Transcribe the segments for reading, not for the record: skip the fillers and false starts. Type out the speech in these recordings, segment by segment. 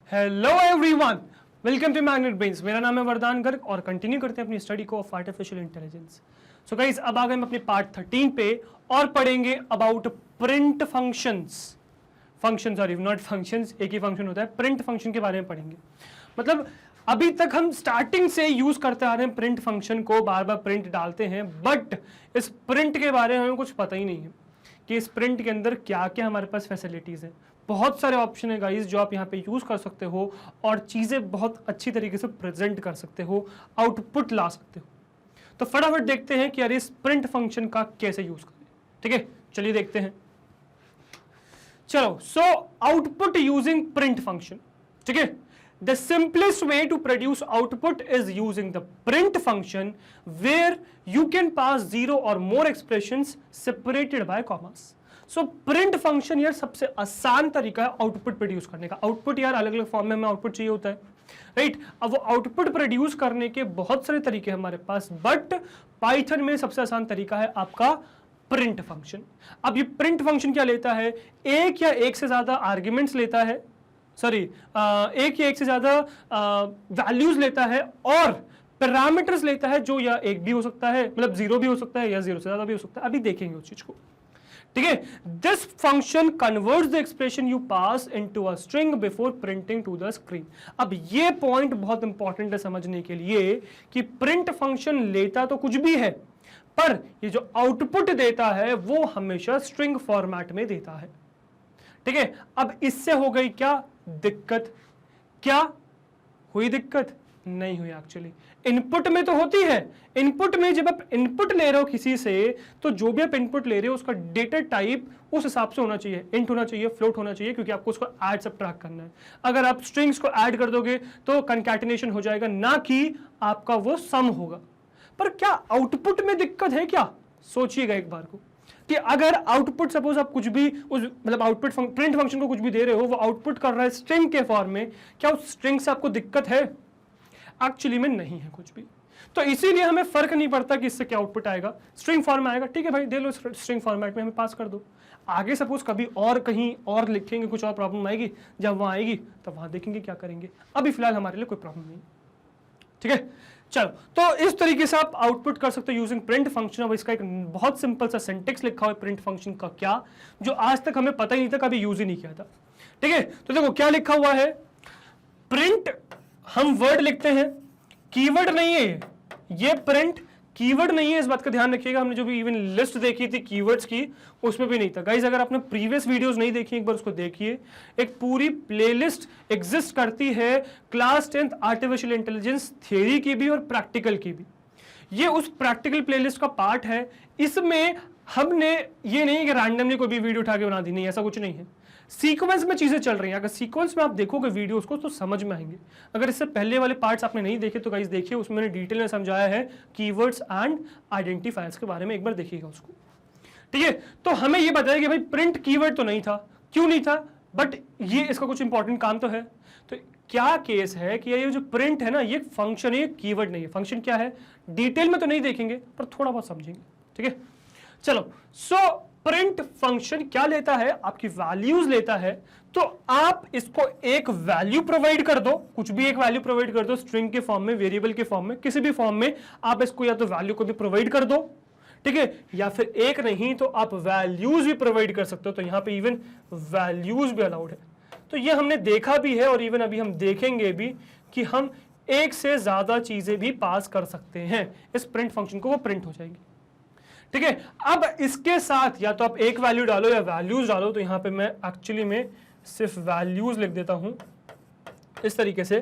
Hello everyone, welcome to Magnet Brains. मेरा नाम है वरदान गर्ग और कंटिन्यू करते हैं अपनी स्टडी को of artificial intelligence. So guys, अब आ गए हम अपने पार्ट 13 पे और पढ़ेंगे about print functions. Sorry, not functions, एक ही फंक्शन होता है। प्रिंट फंक्शन के बारे में पढ़ेंगे। मतलब अभी तक हम स्टार्टिंग से यूज करते आ रहे हैं प्रिंट फंक्शन को, बार बार प्रिंट डालते हैं, बट इस प्रिंट के बारे में हमें कुछ पता ही नहीं है कि इस प्रिंट के अंदर क्या क्या हमारे पास फैसिलिटीज है। बहुत सारे ऑप्शन है गाइस जो आप यहाँ पे यूज कर सकते हो और चीजें बहुत अच्छी तरीके से प्रेजेंट कर सकते हो, आउटपुट ला सकते हो। तो फटाफट देखते हैं कि यार इस प्रिंट फंक्शन का कैसे यूज करें। ठीक है, चलिए देखते हैं। चलो, so output using print function. ठीक है, the simplest way to produce output is using the print function where you can pass zero or more expressions separated by commas. So print function यार सबसे आसान तरीका है आउटपुट प्रोड्यूस करने का। Output यार अलग अलग फॉर्म में हमें आउटपुट चाहिए होता है, राइट? अब वो आउटपुट प्रोड्यूस करने के बहुत सारे तरीके हैं हमारे पास, बट पाइथन में सबसे आसान तरीका है आपका प्रिंट फंक्शन। अब ये प्रिंट फंक्शन क्या लेता है? एक या एक से ज्यादा आर्ग्यूमेंट्स लेता है, एक या एक से ज्यादा वैल्यूज लेता है और पैरामीटर्स लेता है, जो या एक भी हो सकता है, मतलब जीरो भी हो सकता है या जीरो से ज्यादा भी हो सकता है। अभी देखेंगे उस चीज को। ठीक है, this function converts the expression you pass into a string before printing to the screen. अब ये पॉइंट बहुत इंपॉर्टेंट है समझने के लिए कि प्रिंट फंक्शन लेता तो कुछ भी है, पर ये जो आउटपुट देता है वो हमेशा स्ट्रिंग फॉर्मेट में देता है। ठीक है, अब इससे हो गई क्या दिक्कत? क्या हुई दिक्कत? नहीं हुई एक्चुअली। इनपुट में तो होती है। इनपुट में जब आप इनपुट ले रहे हो किसी से, तो जो भी आप इनपुट ले रहे हो उसका डेटा टाइप उस हिसाब से होना चाहिए। इंट होना चाहिए, फ्लोट होना चाहिए, क्योंकि आपको उसको ऐड सबट्रैक्ट करना है। अगर आप स्ट्रिंग्स को ऐड कर दोगे तो कंकैटिनेशन हो जाएगा, ना कि आपका वो सम होगा। पर क्या आउटपुट में दिक्कत है क्या? सोचिएगा एक बार को कि अगर आउटपुट सपोज आप कुछ भी उस मतलब आउटपुट प्रिंट फंक्शन को कुछ भी दे रहे हो, वो आउटपुट कर रहा है स्ट्रिंग के फॉर्म में, क्या उस स्ट्रिंग से आपको दिक्कत है? एक्चुअली में नहीं है कुछ भी। तो इसीलिए हमें फर्क नहीं पड़ता कि इससे क्या आउटपुट आएगा। स्ट्रिंग फॉर्म में आएगा, ठीक है भाई, दे लो स्ट्रिंग फॉर्मेट में, हमें पास कर दो। आगे सपोज कभी और कहीं और लिखेंगे, कुछ और प्रॉब्लम आएगी, जब वहां आएगी तब वहां देखेंगे क्या करेंगे। अभी फिलहाल हमारे लिए कोई प्रॉब्लम नहीं। ठीक है, चलो, तो इस तरीके से आप आउटपुट कर सकते हो यूजिंग प्रिंट फंक्शन। अब इसका एक बहुत सिंपल सा सिंटेक्स लिखा हुआ है प्रिंट फंक्शन का, क्या जो आज तक हमें पता ही नहीं था, कभी यूज ही नहीं किया था। ठीक है, तो देखो क्या लिखा हुआ है। प्रिंट हम वर्ड लिखते हैं, कीवर्ड नहीं है ये प्रिंट कीवर्ड नहीं है, इस बात का ध्यान रखिएगा। हमने जो भी इवन लिस्ट देखी थी कीवर्ड्स की, उसमें भी नहीं था। गाइस, अगर आपने प्रीवियस वीडियोस नहीं देखी, एक बार उसको देखिए। एक पूरी प्लेलिस्ट एग्जिस्ट करती है class 10th artificial intelligence theory की भी और प्रैक्टिकल की भी। ये उस प्रैक्टिकल प्लेलिस्ट का पार्ट है। इसमें हमने ये नहीं कि रैंडमली कोई भी वीडियो उठा के बना दी, नहीं, ऐसा कुछ नहीं है। सीक्वेंस में चीजें चल रही हैं। अगर सीक्वेंस में आप देखोगे वीडियोस को तो समझ में आएंगे। अगर इससे पहले वाले पार्ट्स आपने नहीं देखे तो गाइस देखिए, उसमें मैंने डिटेल में समझाया है कीवर्ड्स एंड आइडेंटिफायर्स के बारे में, एक बार देखिएगा उसको। ठीक है, तो हमें ये बताया कि भाई प्रिंट कीवर्ड तो नहीं था। क्यों नहीं था? बट ये इसका कुछ इंपॉर्टेंट काम तो है। तो क्या केस है कि ये जो प्रिंट है ना, ये फंक्शन है, कीवर्ड नहीं है। फंक्शन क्या है डिटेल में तो नहीं देखेंगे, पर थोड़ा बहुत समझेंगे। ठीक है, चलो, सो प्रिंट फंक्शन क्या लेता है? आपकी वैल्यूज लेता है। तो आप इसको एक वैल्यू प्रोवाइड कर दो, कुछ भी एक वैल्यू प्रोवाइड कर दो, स्ट्रिंग के फॉर्म में, वेरिएबल के फॉर्म में, किसी भी फॉर्म में आप इसको या तो वैल्यू को भी प्रोवाइड कर दो, ठीक है, या फिर एक नहीं तो आप वैल्यूज भी प्रोवाइड कर सकते हो। तो यहां पे इवन वैल्यूज भी अलाउड है। तो ये हमने देखा भी है और इवन अभी हम देखेंगे भी कि हम एक से ज्यादा चीजें भी पास कर सकते हैं इस प्रिंट फंक्शन को, वो प्रिंट हो जाएगी। ठीक है, अब इसके साथ या तो आप एक वैल्यू डालो या वैल्यूज डालो। तो यहां पे मैं एक्चुअली में सिर्फ वैल्यूज लिख देता हूं इस तरीके से,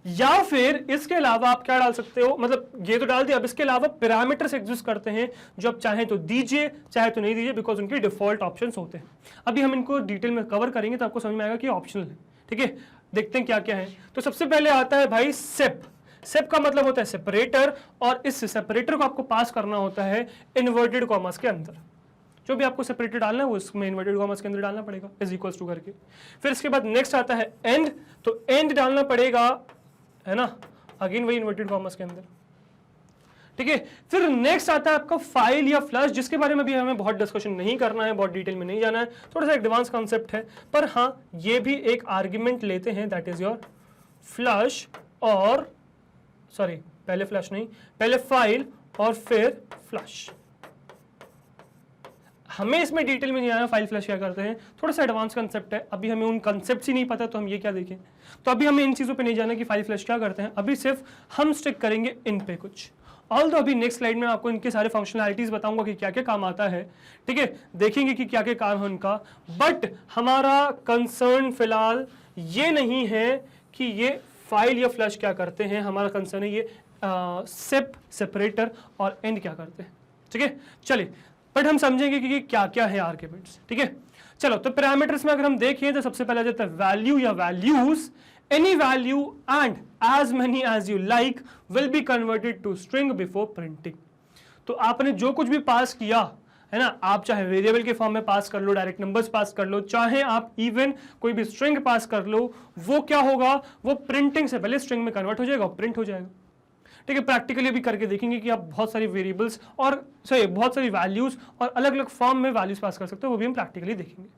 या फिर इसके अलावा आप क्या डाल सकते हो, मतलब ये तो डाल दिया। अब इसके अलावा पैरामीटर्स एग्जिस्ट करते हैं जो आप चाहे तो दीजिए चाहे तो नहीं दीजिए, बिकॉज उनके डिफॉल्ट ऑप्शंस होते हैं। अभी हम इनको डिटेल में कवर करेंगे तो आपको समझ में आएगा कि ऑप्शनल है। ठीक है, देखते हैं क्या क्या है। तो सबसे पहले आता है भाई सेप। सेप का मतलब होता है सेपरेटर, और इस सेपरेटर को आपको पास करना होता है इन्वर्टेड कॉमर्स के अंदर। जो भी आपको सेपरेटर डालना है वो इसमें इन्वर्टेड कॉमर्स के अंदर डालना पड़ेगा, इज इक्वल्स टू करके। फिर इसके बाद नेक्स्ट आता है एंड। तो एंड डालना पड़ेगा, है ना, अगेन वही इन्वर्टेड कॉमर्स के अंदर। ठीक है। फिर नेक्स्ट आता है आपका फाइल या फ्लश, जिसके बारे में भी हमें बहुत डिस्कशन नहीं करना है, बहुत डिटेल में नहीं जाना है, थोड़ा सा एडवांस कॉन्सेप्ट है, पर हाँ ये भी एक आर्ग्यूमेंट लेते हैं, दैट इज योर फ्लश और सॉरी पहले फ्लश नहीं, पहले फाइल और फिर फ्लश। हमें इसमें डिटेल में नहीं आना फाइल फ्लश क्या करते हैं, थोड़ा सा एडवांस कंसेप्ट है, अभी हमें उन कंसेप्ट ही नहीं पता तो हम ये क्या देखें। तो अभी हमें इन चीजों पे नहीं जाना कि फाइल फ्लश क्या करते हैं, अभी सिर्फ हम स्टिक करेंगे इन पे कुछ। ऑल अभी नेक्स्ट स्लाइड में आपको इनके सारे फंक्शनैलिटीज बताऊंगा कि क्या क्या काम आता है, ठीक है, देखेंगे कि क्या क्या काम है उनका। बट हमारा कंसर्न फिलहाल ये नहीं है कि ये फाइल या फ्लश क्या करते हैं, हमारा कंसर्न है ये सेप, सेपरेटर और एंड क्या करते हैं, ठीक है। चलिए बट हम समझेंगे कि क्या क्या है आर्ग्यूमेंट्स, ठीक है। चलो तो पैरामीटर्स में अगर हम देखें तो सबसे पहले जाता है वैल्यू या values. Any value and as many as you like will be converted to string before printing। तो आपने जो कुछ भी पास किया है ना, आप चाहे वेरिएबल के फॉर्म में पास कर लो, डायरेक्ट नंबर्स पास कर लो, चाहे आप इवन कोई भी स्ट्रिंग पास कर लो, वो क्या होगा, वो प्रिंटिंग से पहले स्ट्रिंग में कन्वर्ट हो जाएगा, प्रिंट हो जाएगा, ठीक है। प्रैक्टिकली भी करके देखेंगे कि आप बहुत सारी वेरिएबल्स और सॉरी बहुत सारी वैल्यूज और अलग अलग फॉर्म में वैल्यूज पास कर सकते हो, वो भी हम प्रैक्टिकली देखेंगे,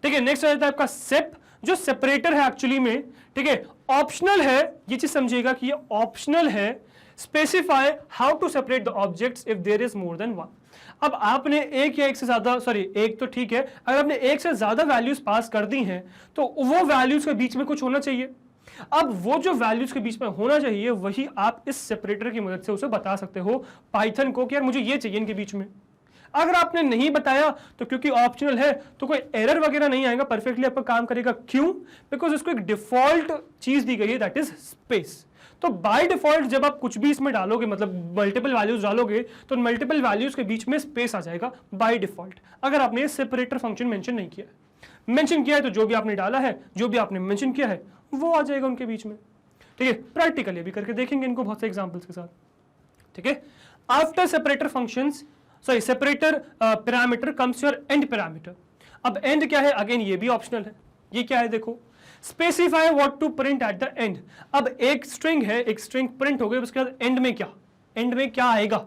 ठीक है। नेक्स्ट आता है आपका सेप, जो सेपरेटर है एक्चुअली में, ठीक है, ऑप्शनल है, ये चीज समझिएगा कि ये ऑप्शनल है। Specify how to separate the objects if there is more than one. अब आपने एक या एक से ज्यादा, सॉरी एक तो ठीक है, अगर आपने एक से ज्यादा वैल्यूज पास कर दी हैं तो वो वैल्यूज के बीच में कुछ होना चाहिए। अब वो जो वैल्यूज के बीच में होना चाहिए वही आप इस सेपरेटर की मदद से उसे बता सकते हो पाइथन को कि यार मुझे ये चाहिए इनके बीच में। अगर आपने नहीं बताया तो क्योंकि ऑप्शनल है तो कोई एरर वगैरह नहीं आएगा, परफेक्टली आपका काम करेगा। क्यों? बिकॉज इसको एक डिफॉल्ट चीज दी गई है, दैट इज स्पेस। तो बाय डिफॉल्ट जब आप कुछ भी इसमें डालोगे, मतलब मल्टीपल वैल्यूज डालोगे, तो मल्टीपल वैल्यूज के बीच में स्पेस आ जाएगा बाय डिफॉल्ट, अगर आपने सेपरेटर फंक्शन मेंशन नहीं किया है। मेंशन किया है तो जो भी आपने डाला है, जो भी आपने मेंशन किया है, वो आ जाएगा उनके बीच में, ठीक है। प्रैक्टिकली भी करके देखेंगे इनको बहुत से एग्जांपल्स के साथ, ठीक है। After separator functions, sorry separator parameter comes your and parameter. अब एंड क्या है, अगेन ये भी ऑप्शनल है। ये क्या है देखो, specify what to print at the end. अब एक स्ट्रिंग है, एक स्ट्रिंग प्रिंट हो गई, उसके बाद एंड में क्या, एंड में क्या आएगा,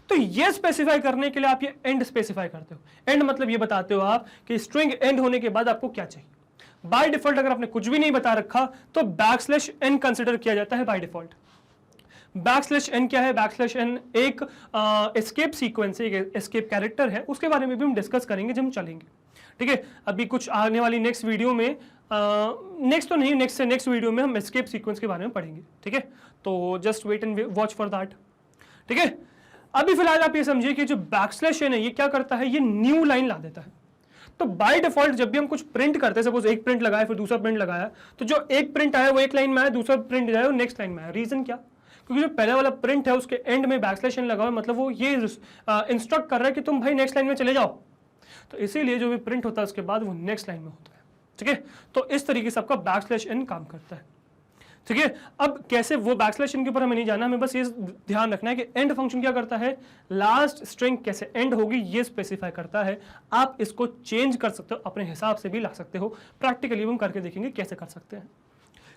तो ये स्पेसिफाई करने के लिए आप ये एंड स्पेसिफाई करते हो। एंड मतलब ये बताते हो आप कि स्ट्रिंग एंड होने के बाद आपको क्या चाहिए। बाय डिफॉल्ट अगर आपने कुछ भी नहीं बता रखा तो बैकस्लैश एन कंसिडर किया जाता है बाय डिफॉल्ट। बैकस्लैश एन क्या है, बैकस्लैश एन एक एस्केप सीक्वेंस है, एक एस्केप कैरेक्टर है, उसके बारे में भी हम डिस्कस करेंगे जब हम चलेंगे, ठीक है। अभी कुछ आने वाली नेक्स्ट वीडियो में, नेक्स्ट तो नहीं, नेक्स्ट से नेक्स्ट वीडियो में हम एस्केप सीक्वेंस के बारे में पढ़ेंगे, ठीक है। तो just wait and watch for that, ठीक है। अभी फिलहाल आप ये समझिए कि जो बैकस्लैश एन है ये क्या करता है, ये न्यू लाइन ला देता है। तो बाय डिफॉल्ट जब भी हम कुछ प्रिंट करते हैं, सपोज एक प्रिंट लगाया फिर दूसरा प्रिंट लगाया, तो जो एक प्रिंट आया वो एक लाइन में आया, दूसरा प्रिंट आया वो नेक्स्ट लाइन में आया। रीजन क्या, क्योंकि जो पहले वाला प्रिंट है उसके एंड में बैकस्लैश एन लगा हुआ है, मतलब वो ये इंस्ट्रक्ट कर रहा है कि तुम भाई नेक्स्ट लाइन में चले जाओ। तो इसीलिए जो भी प्रिंट होता है उसके बाद वो नेक्स्ट लाइन में होता है, ठीक है। तो इस तरीके से आपका बैकस्लैश एन काम करता है, ठीक है। अब कैसे वो बैकस्लैश एन के ऊपर हमें नहीं जाना, हमें बस ये ध्यान रखना है कि एंड फंक्शन क्या करता है, लास्ट स्ट्रिंग कैसे एंड होगी ये स्पेसिफाई करता है। आप इसको चेंज कर सकते हो, अपने हिसाब से भी ला सकते हो, प्रैक्टिकली हम करके देखेंगे कैसे कर सकते हैं,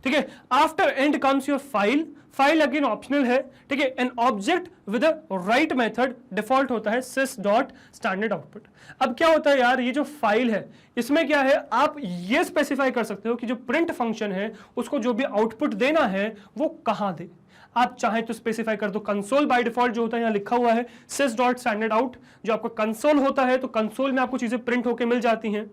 ठीक है। After and comes your file. File again optional है, ठीक है। An object with a right method, default होता है sys डॉट स्टैंडर्ड आउटपुट। अब क्या होता है यार, ये जो फाइल है इसमें क्या है, आप ये स्पेसिफाई कर सकते हो कि जो प्रिंट फंक्शन है उसको जो भी आउटपुट देना है वो कहां दे। आप चाहें तो स्पेसिफाई कर दो कंसोल, बाय डिफॉल्ट जो होता है यहाँ लिखा हुआ है sys डॉट स्टैंडर्ड आउट, जो आपका कंसोल होता है, तो कंसोल में आपको चीजें प्रिंट होकर मिल जाती हैं।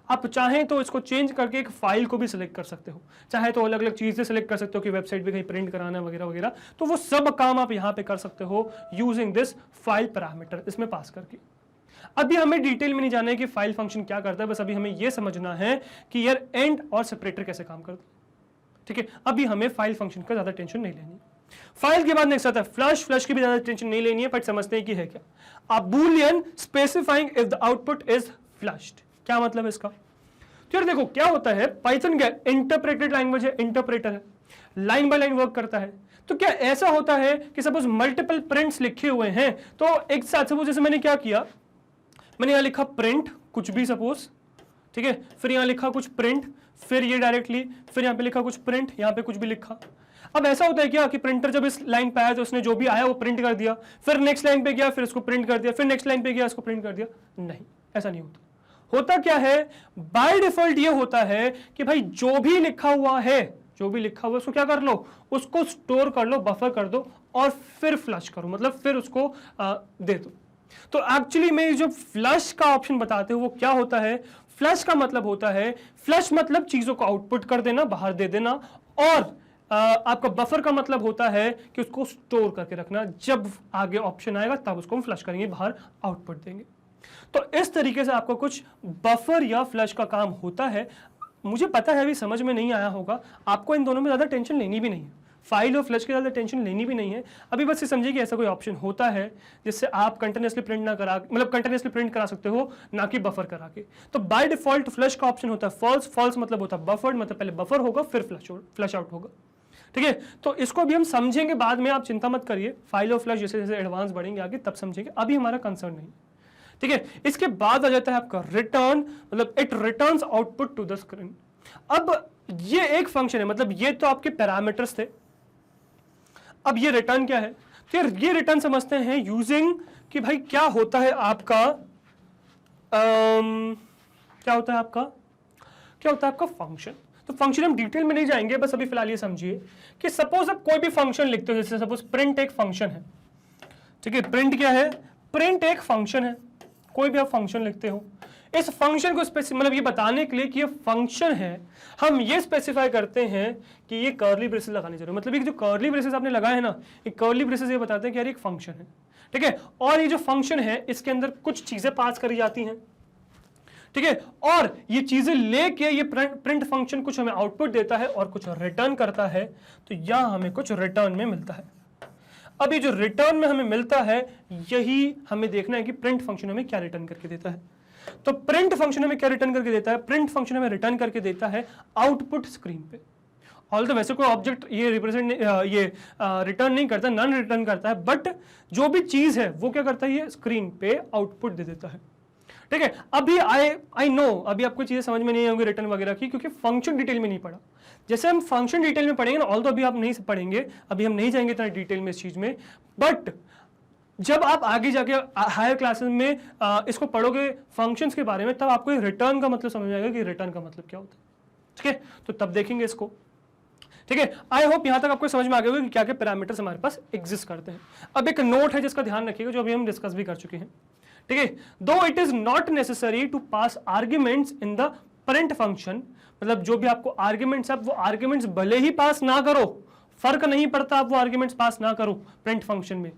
आप चाहें तो इसको चेंज करके एक फाइल को भी सिलेक्ट कर सकते हो, चाहे तो अलग अलग चीजें सिलेक्ट कर सकते हो कि वेबसाइट पे कहीं प्रिंट कराना वगैरह वगैरह, तो वो सब काम आप यहाँ पे कर सकते हो यूजिंग दिस फाइल पैरामीटर, इसमें पास करके। अभी हमें डिटेल में नहीं जाना है कि फाइल फंक्शन क्या करता है, बस अभी हमें यह समझना है कि यार एंड और सेपरेटर कैसे काम करता है, ठीक है। अभी हमें फाइल फंक्शन का ज्यादा टेंशन नहीं लेनी। फाइल के बाद नेक्स्ट आता है फ्लश। फ्लश की भी ज्यादा टेंशन नहीं लेनी है, बट समझते हैं कि है क्या, a boolean specifying if the output is flushed. क्या मतलब है इसका, तो यार देखो क्या होता है, पाइथन क्या इंटरप्रेटेड लैंग्वेज है, इंटरप्रेटर है, लाइन बाय लाइन वर्क करता है। तो क्या ऐसा होता है कि सपोज मल्टीपल प्रिंट्स लिखे हुए हैं, तो एक साथ सपोज जैसे मैंने क्या किया, मैंने यहां लिखा प्रिंट कुछ भी सपोज, ठीक है, फिर यहां लिखा कुछ प्रिंट, फिर ये डायरेक्टली, फिर यहाँ पे लिखा कुछ प्रिंट, यहाँ पे कुछ भी लिखा। अब ऐसा होता है क्या कि प्रिंटर जब इस लाइन पे आया तो उसने जो भी आया वो प्रिंट कर दिया, फिर नेक्स्ट लाइन पे गया फिर इसको प्रिंट कर दिया, फिर नेक्स्ट लाइन पे गया इसको प्रिंट कर दिया? नहीं, ऐसा नहीं होता। होता क्या है, बाय डिफॉल्ट ये होता है कि भाई जो भी लिखा हुआ है, जो भी लिखा हुआ है उसको क्या कर लो, उसको स्टोर कर लो, बफर कर दो और फिर फ्लश करो, मतलब फिर उसको दे दो। तो एक्चुअली में जो फ्लश का ऑप्शन बताते हो वो क्या होता है, फ्लश का मतलब होता है, फ्लश मतलब चीजों को आउटपुट कर देना, बाहर दे देना, और आपका बफर का मतलब होता है कि उसको स्टोर करके रखना, जब आगे ऑप्शन आएगा तब उसको हम फ्लश करेंगे, बाहर आउटपुट देंगे। तो इस तरीके से आपका कुछ बफर या फ्लश का काम होता है। मुझे पता है अभी समझ में नहीं आया होगा, आपको इन दोनों में ज़्यादा टेंशन लेनी भी नहीं है, फाइल और फ्लश की ज़्यादा टेंशन लेनी भी नहीं है। अभी बस ये समझिए कि ऐसा कोई ऑप्शन होता है जिससे आप कंटिन्यूसली प्रिंट ना करा, मतलब कंटिन्यूसली प्रिंट करा सकते हो, ना कि बफर करा के। तो बाय डिफॉल्ट फ्लश का ऑप्शन होता है फॉल्स, फॉल्स मतलब होता है बफर्ड, मतलब पहले बफर होगा फिर फ्लश आउट होगा। ठीक है, तो इसको अभी हम समझेंगे बाद में, आप चिंता मत करिए, फाइल और फ्लश जैसे जैसे एडवांस बढ़ेंगे आगे तब समझेंगे, अभी हमारा कंसर्न नहीं। ठीक है, इसके बाद आ जाता है आपका रिटर्न, मतलब it returns output to the screen. अब ये एक फंक्शन है, मतलब ये तो आपके पैरामीटर्स थे, अब ये रिटर्न क्या है, फिर ये रिटर्न समझते हैं यूजिंग कि भाई क्या होता है आपका क्या होता है आपका फंक्शन। तो फंक्शन हम डिटेल में नहीं जाएंगे, बस अभी फिलहाल ये समझिए कि सपोज आप कोई भी फंक्शन लिखते हो, जैसे सपोज प्रिंट एक फंक्शन है। ठीक है, प्रिंट क्या है, प्रिंट एक फंक्शन है, कोई भी आप फंक्शन लिखते हो, इस फंक्शन को मतलब ये बताने के लिए कि ये फंक्शन है, हम ये स्पेसिफाई करते हैं कि ये कर्ली ब्रेसेस लगानी जरूरी, मतलब ये जो कर्ली ब्रेसेस आपने लगाए हैं ना, ये कर्ली ब्रेसेस ये बताते हैं कि यार एक फंक्शन है। ठीक है, और ये जो फंक्शन है इसके अंदर कुछ चीजें पास करी जाती हैं। ठीक है, और ये चीजें लेके ये प्रिंट फंक्शन कुछ हमें आउटपुट देता है और कुछ रिटर्न करता है, तो यहां हमें कुछ रिटर्न में मिलता है। अब ये जो रिटर्न में हमें मिलता है, यही हमें देखना है कि प्रिंट फंक्शन हमें क्या रिटर्न करके देता है। तो प्रिंट फंक्शन हमें क्या रिटर्न करके देता है, प्रिंट फंक्शन हमें रिटर्न करके देता है आउटपुट स्क्रीन पे। ऑल तो वैसे कोई ऑब्जेक्ट ये रिप्रेजेंट ये रिटर्न नहीं करता, नन रिटर्न करता है, बट जो भी चीज है वो क्या करता है, ये स्क्रीन पे आउटपुट दे देता है। ठीक है, अभी आई नो अभी आपको चीजें समझ में नहीं आएंगी रिटर्न वगैरह की, क्योंकि फंक्शन डिटेल में नहीं पढ़ा। जैसे हम फंक्शन डिटेल में पढ़ेंगे ना, ऑल तो अभी आप नहीं पढ़ेंगे, अभी हम नहीं जाएंगे इतना डिटेल में इस चीज में, बट जब आप आगे जाके हायर क्लासेस में इसको पढ़ोगे फंक्शंस के बारे में, तब आपको रिटर्न का मतलब समझ आएगा कि रिटर्न का मतलब क्या होता है। ठीक है, तो तब देखेंगे इसको। ठीक है, आई होप यहां तक आपको समझ में आ गया होगा कि क्या क्या पैरामीटर्स हमारे पास एग्जिस्ट करते हैं। अब एक नोट है जिसका ध्यान रखिएगा, जो अभी हम डिस्कस भी कर चुके हैं। ठीक है, दो it is not necessary to pass arguments in the print function, मतलब जो भी आपको आर्ग्यूमेंट्स, आप वो आर्ग्यूमेंट्स भले ही पास ना करो, फर्क नहीं पड़ता आप वो आर्ग्यूमेंट्स पास ना करो प्रिंट फंक्शन में,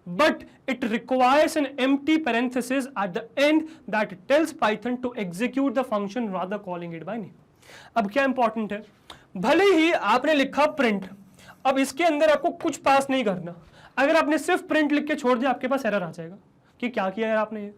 but it requires an empty parenthesis at the end that tells Python to execute the function rather calling it by name. अब क्या इंपॉर्टेंट है, भले ही आपने लिखा प्रिंट, अब इसके अंदर आपको कुछ पास नहीं करना, अगर आपने सिर्फ प्रिंट लिख के छोड़ दिया आपके पास एरर आ जाएगा कि क्या किया है आपने ये।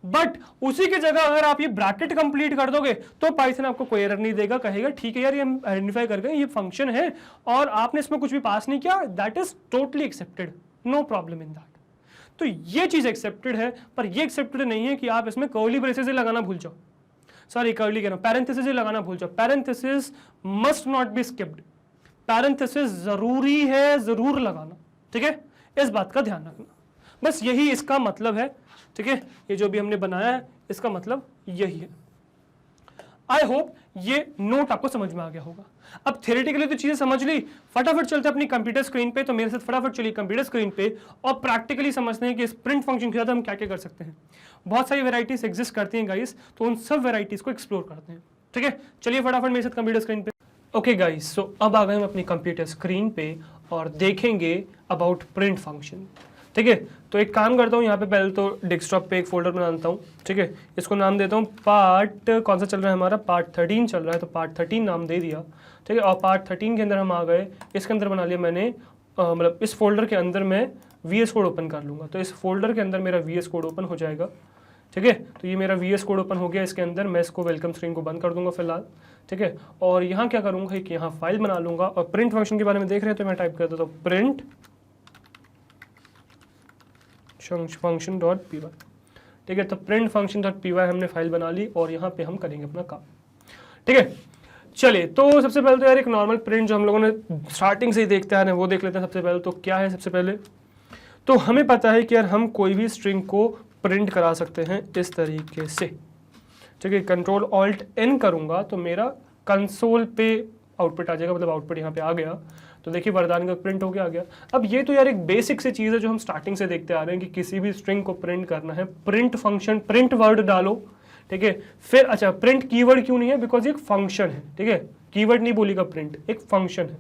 बट उसी की जगह अगर आप ये ब्रैकेट कंप्लीट कर दोगे तो पाइथन आपको कोई एरर नहीं देगा, कहेगा ठीक है यार ये हम आइडेंटिफाई कर गए, ये फंक्शन है और आपने इसमें कुछ भी पास नहीं किया, that is totally accepted, no problem in that. तो ये चीज एक्सेप्टेड है, पर ये एक्सेप्टेड नहीं है कि आप इसमें कर्ली ब्रेसेस लगाना भूल जाओ, सॉरी कर्ली कह रहा हूं, पैरेंथेसिस लगाना भूल जाओ। Parenthesis must not be skipped, parenthesis जरूरी है, जरूर लगाना। ठीक है, इस बात का ध्यान रखना, बस यही इसका मतलब है। ठीक है, ये जो भी हमने बनाया है इसका मतलब यही है। आई होप ये नोट आपको समझ में आ गया होगा। अब थ्योरेटिकली तो चीजें समझ ली, फटाफट चलते अपनी कंप्यूटर स्क्रीन पे, तो मेरे साथ फटाफट चलिए कंप्यूटर स्क्रीन पे और प्रैक्टिकली समझते हैं कि इस प्रिंट फंक्शन के साथ हम क्या क्या कर सकते हैं। बहुत सारी वेराइटीज एग्जिस्ट करती हैं गाइस, तो उन सब वेराइटीज को एक्सप्लोर करते हैं। ठीक है, चलिए फटाफट मेरे साथ कंप्यूटर स्क्रीन पे। ओके गाइस, सो अब आ गए हम अपनी कंप्यूटर स्क्रीन पे और देखेंगे अबाउट प्रिंट फंक्शन। ठीक है, तो एक काम करता हूँ, यहाँ पे पहले तो डेस्कटॉप पे एक फोल्डर बना देता हूँ। ठीक है, इसको नाम देता हूँ पार्ट, कौन सा चल रहा है हमारा, पार्ट 13 चल रहा है, तो पार्ट 13 नाम दे दिया। ठीक है, और पार्ट 13 के अंदर हम आ गए, इसके अंदर बना लिया मैंने, मतलब इस फोल्डर के अंदर मैं VS कोड ओपन कर लूँगा, तो इस फोल्डर के अंदर मेरा VS कोड ओपन हो जाएगा। ठीक है, तो ये मेरा VS कोड ओपन हो गया, इसके अंदर मैं इसको वेलकम स्क्रीन को बंद कर दूंगा फिलहाल। ठीक है, और यहाँ क्या करूँगा कि यहाँ फाइल बना लूँगा, और प्रिंट फंक्शन के बारे में देख रहे हैं तो मैं टाइप कर देता हूँ print function dot P Y. ठीक है, तो print function dot P Y हमने फाइल बना ली और यहाँ पे हम करेंगे अपना काम। ठीक है, चलिए तो सबसे पहले तो यार एक नॉर्मल प्रिंट जो हम लोगों ने स्टार्टिंग से ही देखते आ रहे हैं वो देख लेते हैं। सबसे पहले तो क्या है, सबसे पहले तो हमें पता है कि यार हम कोई भी स्ट्रिंग को प्रिंट करा सकते हैं इस तरीके से, ठीक है। कंट्रोल ऑल्ट एन करूंगा तो मेरा कंसोल पे आउटपुट आ जाएगा, मतलब आउटपुट यहाँ पे आ गया। तो देखिए वरदान का प्रिंट होके आ गया। अब ये तो यार एक बेसिक से चीज़ है जो हम स्टार्टिंग से देखते आ रहे हैं कि किसी भी स्ट्रिंग को प्रिंट करना है, प्रिंट फंक्शन, प्रिंट वर्ड डालो, ठीक है। फिर अच्छा प्रिंट कीवर्ड क्यों नहीं है, बिकॉज एक फंक्शन है, ठीक है। कीवर्ड नहीं बोलेगा, प्रिंट एक फंक्शन है।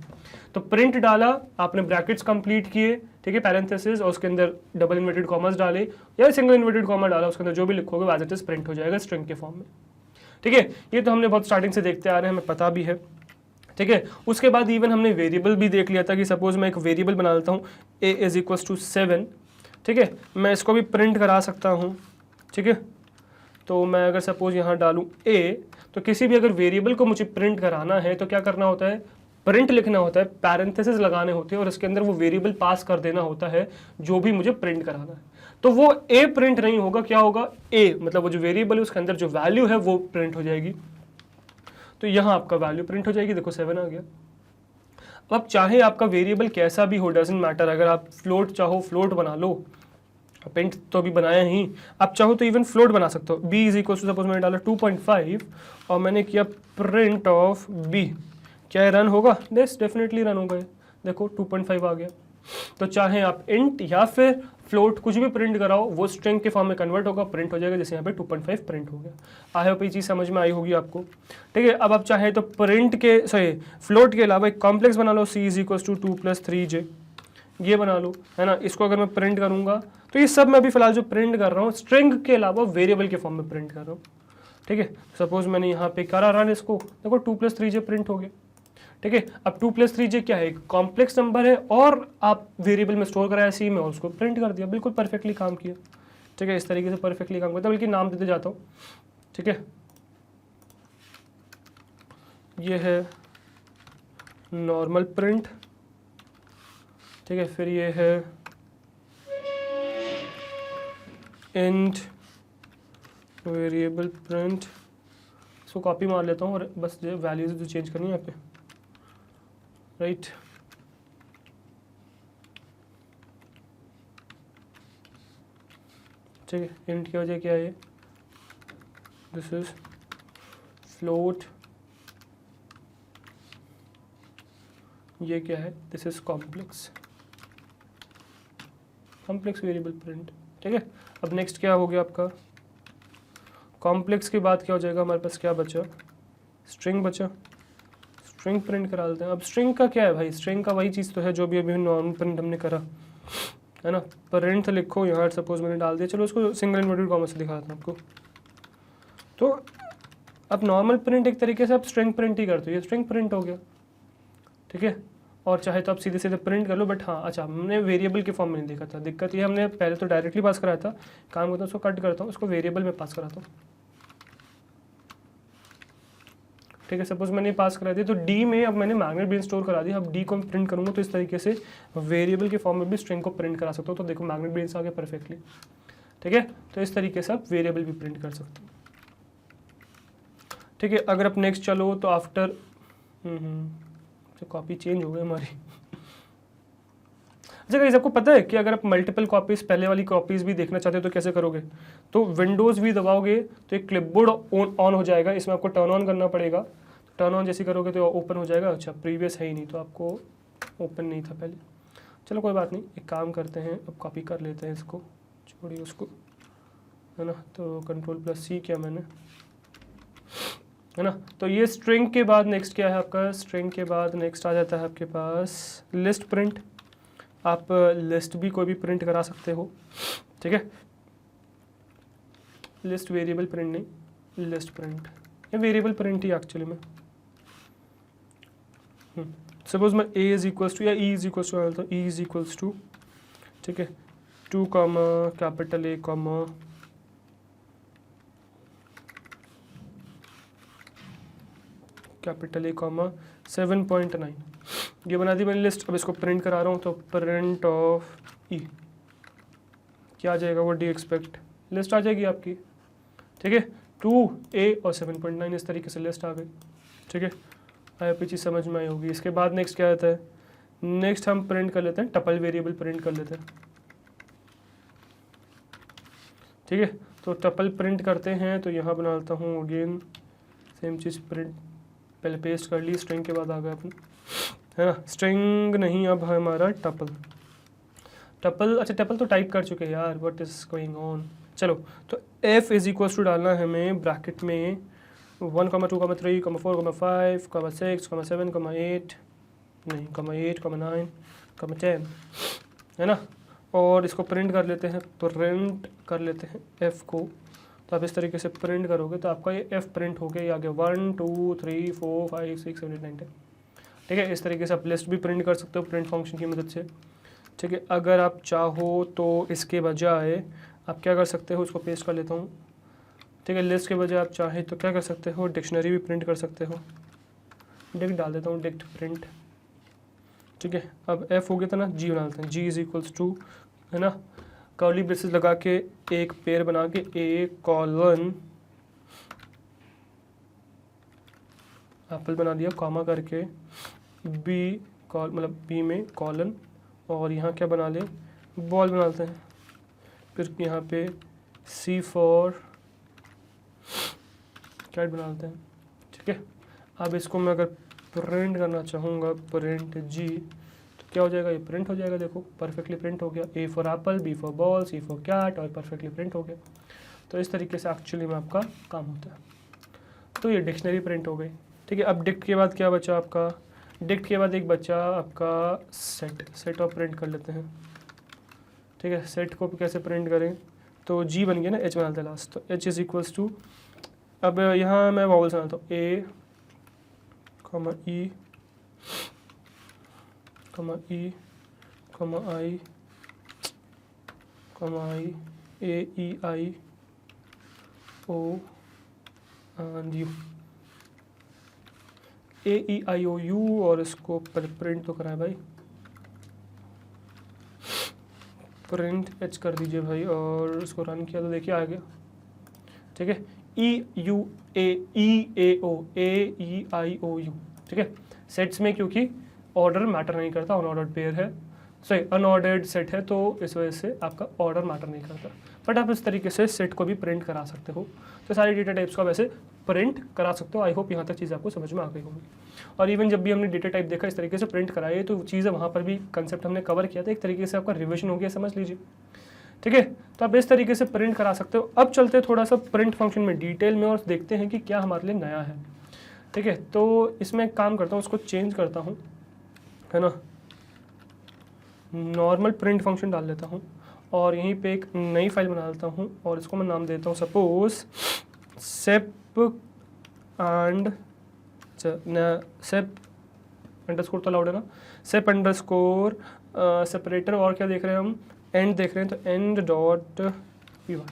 तो प्रिंट डाला आपने, ब्रैकेट्स कंप्लीट किए, ठीक है, पैरेंथेसिस, और उसके अंदर डबल इन्वर्टेड कॉमर्स डाले या सिंगल इन्वर्टेड कॉमा डाला, उसके अंदर जो भी लिखोगे एज इट इज प्रिंट हो जाएगा स्ट्रिंग के फॉर्म में, ठीक है। ये तो हमने बहुत स्टार्टिंग से देखते आ रहे हैं, हमें पता भी है, ठीक है। उसके बाद इवन हमने वेरिएबल भी देख लिया था कि सपोज मैं एक वेरिएबल बना लेता हूँ a इज इक्वल्स टू 7, ठीक है। मैं इसको भी प्रिंट करा सकता हूँ, ठीक है। तो मैं अगर सपोज यहाँ डालूँ a, तो किसी भी अगर वेरिएबल को मुझे प्रिंट कराना है तो क्या करना होता है, प्रिंट लिखना होता है, पैरेंथेसिस लगाने होते हैं और इसके अंदर वो वेरिएबल पास कर देना होता है जो भी मुझे प्रिंट कराना है। तो वो a प्रिंट नहीं होगा, क्या होगा, a मतलब वो जो वेरिएबल है उसके अंदर जो वैल्यू है वो प्रिंट हो जाएगी। तो यहाँ आपका वैल्यू प्रिंट हो जाएगी, देखो 7 आ गया। अब चाहे आपका वेरिएबल कैसा भी हो, डजंट मैटर, अगर आप फ्लोट चाहो फ्लोट बना लो, प्रिंट तो अभी बनाया ही, आप चाहो तो इवन फ्लोट बना सकते हो। b is equal to suppose मैंने डाला 2.5 और मैंने किया प्रिंट ऑफ b, क्या रन होगा, डेफिनेटली रन होगा, देखो 2.5 आ गया। तो चाहे आप इंट या फिर फ्लोट कुछ भी प्रिंट कराओ वो स्ट्रिंग के फॉर्म में कन्वर्ट होगा, प्रिंट हो जाएगा, जैसे यहाँ पे 2.5 प्रिंट हो गया। आई होप ये चीज़ समझ में आई होगी आपको, ठीक है। अब आप चाहे तो प्रिंट के फ्लोट के अलावा एक कॉम्प्लेक्स बना लो, c is equal to 2 + 3j, ये बना लो, है ना। इसको अगर मैं प्रिंट करूंगा तो ये सब मैं अभी फिलहाल जो प्रिंट कर रहा हूँ स्ट्रिंग के अलावा वेरिएबल के फॉर्म में प्रिंट कर रहा हूँ, ठीक है। सपोज मैंने यहाँ पे करा रन, इसको देखो 2 + 3j प्रिंट हो गया, ठीक है। अब 2 + 3j क्या है, कॉम्प्लेक्स नंबर है और आप वेरिएबल में स्टोर कराया सी में और उसको प्रिंट कर दिया, बिल्कुल परफेक्टली काम किया, ठीक है। इस तरीके से परफेक्टली काम करता है, बल्कि नाम देते जाता हूँ, ठीक है। ये है नॉर्मल प्रिंट, ठीक है। फिर ये है इंट वेरिएबल प्रिंट, इसको कॉपी मार लेता हूँ और बस जो वैल्यूज जो चेंज करनी है यहाँ पे, राइट। ठीक है, इंट की वजह क्या है, दिस इज फ्लोट, ये क्या है, this is complex variable print, ठीक है। अब नेक्स्ट क्या हो गया आपका, कॉम्प्लेक्स के बाद क्या हो जाएगा, हमारे पास क्या बचा, स्ट्रिंग बचा, स्ट्रिंग प्रिंट करा देते हैं। अब स्ट्रिंग का क्या है भाई, स्ट्रिंग का वही चीज़ तो है जो भी अभी नॉर्मल प्रिंट हमने करा, है ना। प्रिंट लिखो यहाँ, सपोज मैंने डाल दिया, चलो उसको सिंगल इन्वर्टेड कॉमा से दिखाता हूँ आपको। तो अब नॉर्मल प्रिंट एक तरीके से आप स्ट्रिंग प्रिंट ही करते हो, ये स्ट्रिंग प्रिंट हो गया, ठीक है। और चाहे तो आप सीधे सीधे प्रिंट कर लो, बट हाँ अच्छा हमने वेरिएबल के फॉर्म में नहीं देखा था, दिक्कत ये हमने पहले तो डायरेक्टली पास कराया था, काम करता हूँ उसको कट करता हूँ, उसको वेरिएबल में पास कराता हूँ, ठीक है। सपोज मैंने पास करा दिया तो डी में अब मैंने मैग्नेट ब्रेन स्टोर करा दिया, अब डी को मैं प्रिंट करूँगा तो इस तरीके से वेरिएबल के फॉर्म में भी स्ट्रिंग को प्रिंट करा सकता हूँ। तो देखो मैग्नेट ब्रेन आ गया परफेक्टली, ठीक है। तो इस तरीके से आप वेरिएबल भी प्रिंट कर सकते हो, ठीक है। अगर आप नेक्स्ट चलो तो आफ्टर तो कॉपी चेंज हो गई हमारी। अच्छा गाइस, आपको पता है कि अगर आप मल्टीपल कॉपीज, पहले वाली कॉपीज भी देखना चाहते हो तो कैसे करोगे, तो विंडोज़ भी दबाओगे तो एक क्लिपबोर्ड ऑन हो जाएगा, इसमें आपको टर्न ऑन करना पड़ेगा। तो टर्न ऑन जैसे करोगे तो ओपन हो जाएगा। अच्छा प्रीवियस है ही नहीं तो आपको ओपन नहीं था पहले, चलो कोई बात नहीं, एक काम करते हैं, अब कॉपी कर लेते हैं इसको, छोड़िए उसको, है ना। तो Ctrl+C किया मैंने, है ना। तो ये स्ट्रिंग के बाद नेक्स्ट क्या है आपका, स्ट्रिंग के बाद नेक्स्ट आ जाता है आपके पास लिस्ट प्रिंट। आप लिस्ट भी कोई भी प्रिंट करा सकते हो, ठीक है। लिस्ट वेरिएबल प्रिंट नहीं, लिस्ट प्रिंट, ये वेरिएबल प्रिंट ही एक्चुअली में। सपोज मैं a इज इक्वल्स टू या e इज इक्वल्स टू, तो e इज इक्वल्स टू, ठीक है, 2 कैपिटल A कैपिटल A 7.9, ये बना दी मैंने लिस्ट। अब इसको प्रिंट करा रहा हूँ तो प्रिंट ऑफ ई, क्या आ जाएगा, वो डी एक्सपेक्ट लिस्ट आ जाएगी आपकी, ठीक है। 2A और 7.9 इस तरीके से लिस्ट आ गई, ठीक है। आपकी चीज़ समझ में आई होगी। इसके बाद नेक्स्ट क्या आता है, नेक्स्ट हम प्रिंट कर लेते हैं, टपल वेरिएबल प्रिंट कर लेते हैं, ठीक है। तो टपल प्रिंट करते हैं, तो यहाँ बना लेता हूँ अगेन सेम चीज़, प्रिंट पहले पेस्ट कर ली, स्ट्रिंग के बाद आ गया अपन, है ना। स्ट्रिंग नहीं, अब हमारा टपल, टपल, अच्छा टपल तो टाइप कर चुके हैं यार, व्हाट इज गोइंग ऑन। चलो, तो f इज इक्वल्स टू डालना है हमें ब्रैकेट में 1, 2, 3, 4, 5, 6, 7, 8, नहीं 8, 9, 10, है ना। और इसको प्रिंट कर लेते हैं, प्रिंट कर लेते हैं f को। तो आप इस तरीके से प्रिंट करोगे तो आपका ये f प्रिंट हो गया, ये आ गया 1, 2, 3, 4, 5, 6, 7, 8, 9, 10, ठीक है। इस तरीके से आप लिस्ट भी प्रिंट कर सकते हो प्रिंट फंक्शन की मदद से, ठीक है। अगर आप चाहो तो इसके बजाय आप क्या कर सकते हो, इसको पेस्ट कर लेता हूँ, ठीक है। लिस्ट के बजाय आप चाहे तो क्या कर सकते हो, डिक्शनरी भी प्रिंट कर सकते हो, डिक्ट डाल देता हूँ, डिक्ट प्रिंट, ठीक है। अब f हो गया था ना, g बना लेते हैं, g इज इक्वल्स टू, है ना, कर्ली ब्रेसेस लगा के एक पेयर बना के a कॉलन एप्पल बना दिया, कॉमा करके b मतलब b में कॉलन, और यहाँ क्या बना ले, बॉल बना लेते हैं, फिर यहाँ पे C फॉर कैट बना लेते हैं, ठीक है। अब इसको मैं अगर प्रिंट करना चाहूँगा, प्रिंट G, तो क्या हो जाएगा, ये प्रिंट हो जाएगा, देखो परफेक्टली प्रिंट हो गया, A for apple, B for ball, C for cat, और परफेक्टली प्रिंट हो गया। तो इस तरीके से एक्चुअली में आपका काम होता है। तो ये डिक्शनरी प्रिंट हो गई, ठीक है। अब डिक्ट के बाद क्या बचा आपका, डिक्ट के बाद एक बचा आपका सेट, सेट ऑफ प्रिंट कर लेते हैं, ठीक है। सेट को कैसे प्रिंट करें, तो G बन गया ना, H बनाते हैं लास्ट, तो H इज इक्वल्स टू, अब यहाँ मैं वॉवल्स बनाता हूँ, A, E, E, I, A, E, I, O and U, A, E, I, O, U, और इसको प्रिंट तो कराए भाई, प्रिंट H कर दीजिए भाई, और इसको रन किया तो देखिए आ गया, ठीक है। E, U, A, E, A, O, A, E, I, O, U, ठीक है। सेट्स में क्योंकि ऑर्डर मैटर नहीं करता, अनऑर्डर्ड पेयर है, सॉरी अनऑर्डर्ड सेट है, तो इस वजह से आपका ऑर्डर मैटर नहीं करता। बट आप इस तरीके से सेट को भी प्रिंट करा सकते हो, तो सारी डेटा टाइप्स को वैसे प्रिंट करा सकते हो। आई होप यहाँ तक चीज़ आपको समझ में आ गई होगी। और इवन जब भी हमने डेटा टाइप देखा इस तरीके से प्रिंट कराई, तो चीज़ें वहाँ पर भी कंसेप्ट हमने कवर किया था, एक तरीके से आपका रिविजन हो गया, समझ लीजिए, ठीक है। तो आप इस तरीके से प्रिंट करा सकते हो। अब चलते हैं थोड़ा सा प्रिंट फंक्शन में डिटेल में, और देखते हैं कि क्या हमारे लिए नया है, ठीक है। तो इसमें एक काम करता हूँ, उसको चेंज करता हूँ, है ना, नॉर्मल प्रिंट फंक्शन डाल लेता हूँ, और यहीं पे एक नई फाइल बना लेता हूँ, और इसको मैं नाम देता हूँ suppose shape and shape underscore, तो अलाउड है ना, सेप अंडरस्कोर सेपरेटर, और क्या देख रहे हैं हम, एंड देख रहे हैं, तो एंड डॉट p1,